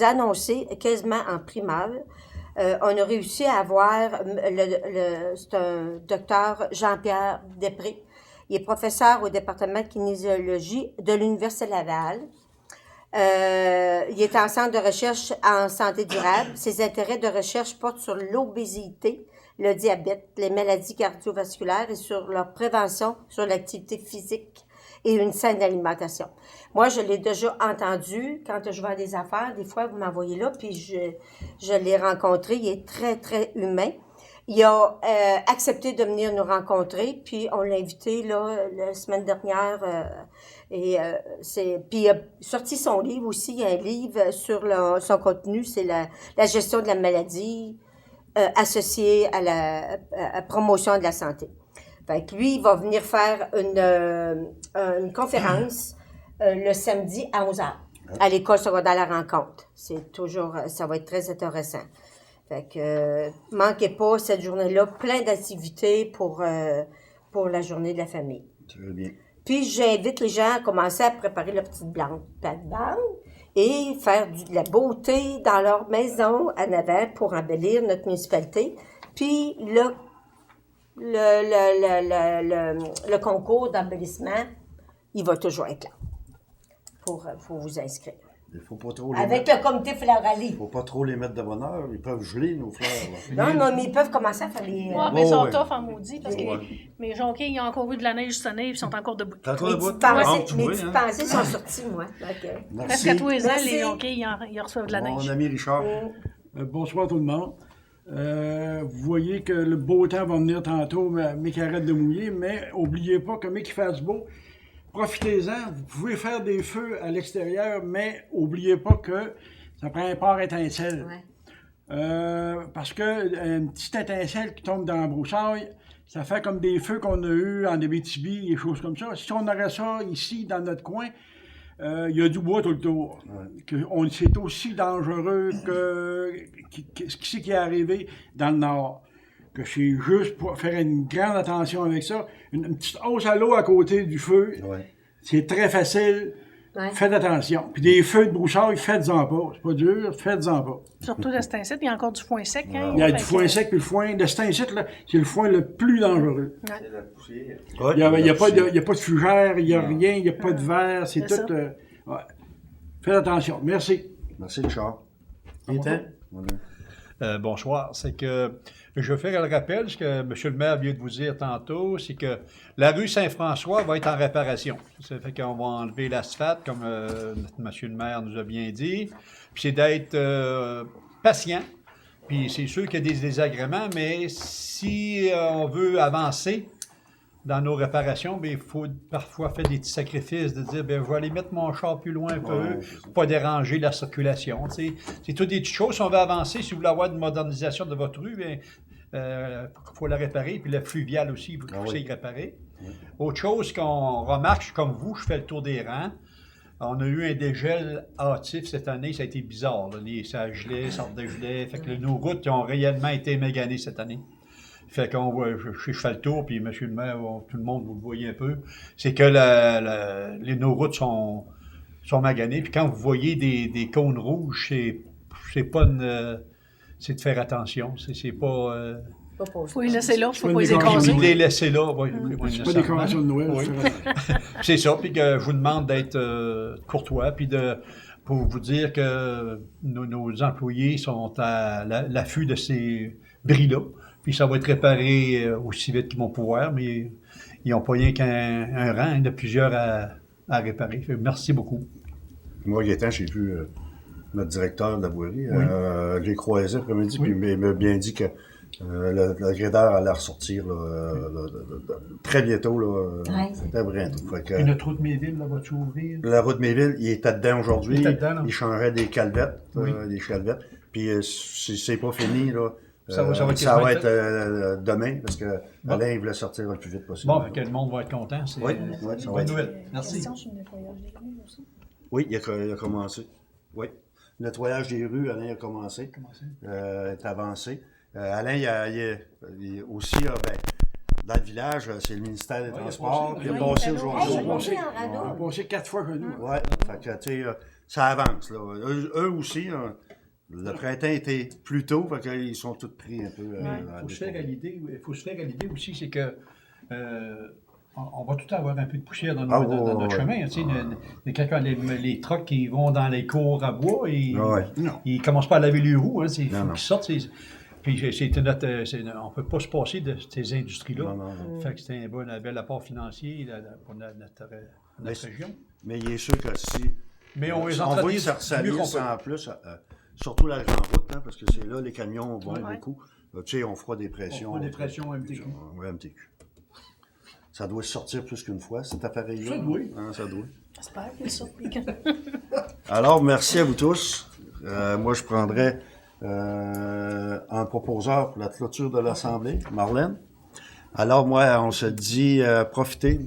annoncer quasiment en primeur, on a réussi à avoir c'est un docteur Jean-Pierre Després. Il est professeur au département de kinésiologie de l'Université Laval. Il est en centre de recherche en santé durable. Ses intérêts de recherche portent sur l'obésité, le diabète, les maladies cardiovasculaires et sur leur prévention, sur l'activité physique et une saine alimentation. Moi, je l'ai déjà entendu quand je vais à des affaires. Des fois, vous m'envoyez là, puis je l'ai rencontré. Il est très, très humain. Il a accepté de venir nous rencontrer, puis on l'a invité là, la semaine dernière. Puis il a sorti son livre aussi. Il y a un livre sur son contenu, c'est la gestion de la maladie associée à la promotion de la santé. Fait que lui, il va venir faire une conférence le samedi à 11h à l'école secondaire La Rencontre. C'est toujours, ça va être très intéressant. Fait que manquez pas cette journée-là, plein d'activités pour la journée de la famille. Très bien. Puis j'invite les gens à commencer à préparer leur petite plate-bande et faire de la beauté dans leur maison en avant pour embellir notre municipalité. Puis le concours d'embellissement, il va toujours être là pour vous inscrire. Il faut pas trop Avec le comité Florali. faut pas trop les mettre de bonne heure. Ils peuvent geler, nos fleurs. Là. Non, mais ils peuvent commencer à faire les... Ouais, mais ils sont ouais. tough en maudit parce que mes jonquilles, ils ont encore eu de la neige cette année et ils sont encore debout. T'as Mes petites pensées sont sorties, moi. Okay. Presque à tous les ans, Merci. les jonquilles, ils reçoivent de la neige. Mon ami Richard. Bonsoir tout le monde. Vous voyez que le beau temps va venir tantôt, mais qu'il arrête de mouiller, mais n'oubliez pas que mais qu'il fasse beau, profitez-en. Vous pouvez faire des feux à l'extérieur, mais n'oubliez pas que ça prend un port étincelle. Ouais. Parce que une petite étincelle qui tombe dans la broussaille, ça fait comme des feux qu'on a eus en Abitibi, des choses comme ça. Si on aurait ça ici, dans notre coin, il y a du bois tout le tour. C'est aussi dangereux que ce qui est arrivé dans le Nord. Que c'est juste pour faire une grande attention avec ça. Une petite hausse à l'eau à côté du feu, c'est très facile. Ouais. Faites attention. Puis des feux de broussaille, faites-en pas. C'est pas dur, faites-en pas. Surtout de cet incite, il y a encore du foin sec. Hein, Il y a du foin sec, puis le foin de cet incite, là, c'est le foin le plus dangereux. C'est la poussière. Ouais, Il n'y a pas de fugère, il n'y a rien, il n'y a pas de verre, c'est C'est tout... ouais. Faites attention. Merci. Merci, Richard. Ethan? Bonsoir. C'est que je fais le rappel, ce que M. le maire vient de vous dire tantôt, c'est que la rue Saint-François va être en réparation. Ça fait qu'on va enlever l'asphalte, comme M. le maire nous a bien dit. Puis c'est d'être patient. Puis c'est sûr qu'il y a des désagréments, mais si on veut avancer dans nos réparations, bien, il faut parfois faire des petits sacrifices, de dire, bien, je vais aller mettre mon char plus loin un peu, pour pas déranger la circulation. Tu sais. C'est toutes des petites choses. Si on veut avancer, si vous voulez avoir une modernisation de votre rue, bien, il faut la réparer. Puis la fluviale aussi, il faut y réparer. Autre chose qu'on remarque, comme vous, je fais le tour des rangs. On a eu un dégel hâtif cette année, ça a été bizarre. Là. Ça gelait, ça regelait. Fait que nos routes ont réellement été maganées cette année. Fait qu'on voit, je fais le tour, puis M. le maire, tout le monde, vous le voyez un peu, c'est que nos routes sont maganées. Puis quand vous voyez des cônes rouges, c'est pas une... c'est de faire attention. C'est pas... faut les laisser là, faut pas les décorations. écraser. les laisser là. Oui, C'est pas des décorations de Noël. Oui. C'est ça, puis que je vous demande d'être courtois, puis pour vous dire que nos employés sont à l'affût de ces bris-là. Puis ça va être réparé aussi vite qu'ils vont pouvoir, mais ils n'ont pas rien qu'un rang, il y en a plusieurs à réparer. Merci beaucoup. Moi, Gaétan, j'ai vu notre directeur de la voirie. J'ai croisé l'après-midi, puis il m'a bien dit que le grédeur allait ressortir très bientôt. Très bientôt. Et notre route Méville, là, va-tu ouvrir? La route Méville, il était dedans aujourd'hui. Il était dedans, là. Il changerait des calvettes. Puis c'est pas fini, là. Ça va être demain, parce que Alain il voulait sortir le plus vite possible. Bon, fait que le monde va être content. C'est ça va bonne être nouvelle. Merci. Question sur le nettoyage des rues aussi. Oui, il a commencé. Oui. Le nettoyage des rues, Alain a commencé. Est avancé. Alain, il aussi, dans le village, c'est le ministère des Transports. Il a passé aujourd'hui. Il a passé 4 fois que nous. Oui, fait que, tu sais, ça avance. Là. Eux aussi, le printemps était plus tôt, fait qu'ils sont tous pris un peu. Il faut se faire à l'idée aussi, c'est que On va tout avoir un peu de poussière dans notre chemin. Tu sais, quelqu'un, les trucks qui vont dans les cours à bois, ils ne commencent pas à laver les roues. Il faut qu'ils sortent. Puis on ne peut pas se passer de ces industries-là. Fait que c'est un bel apport financier pour notre région. Mais il est sûr que si... Mais on voit que ça lisse en plus, surtout la grande route, parce que c'est là les camions vont beaucoup. Tu sais, on fera des pressions. On fera des pressions MTQ. Oui, MTQ. Ça doit sortir plus qu'une fois, cet appareil-là. Ça doit. Ça doit. J'espère qu'il sort. Alors, merci à vous tous. Moi, je prendrai un proposeur pour la clôture de l'Assemblée, Marlène. Alors, moi, on se dit, profitez.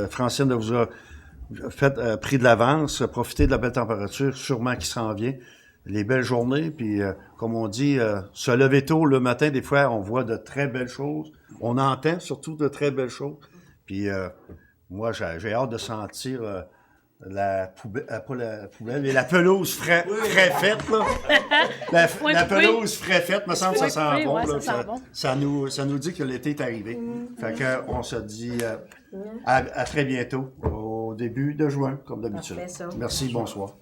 Francine vous a pris de l'avance, profitez de la belle température, sûrement qui s'en vient. Les belles journées, puis comme on dit, se lever tôt le matin, des fois, on voit de très belles choses. On entend surtout de très belles choses. Puis moi, j'ai hâte de sentir la poubelle, pas la poubelle, mais la pelouse frais faite, là. La pelouse frais faite, me semble que ça sent bon. Là, ça nous dit que l'été est arrivé. Fait que on se dit à très bientôt, au début de juin, comme d'habitude. Merci, bonsoir.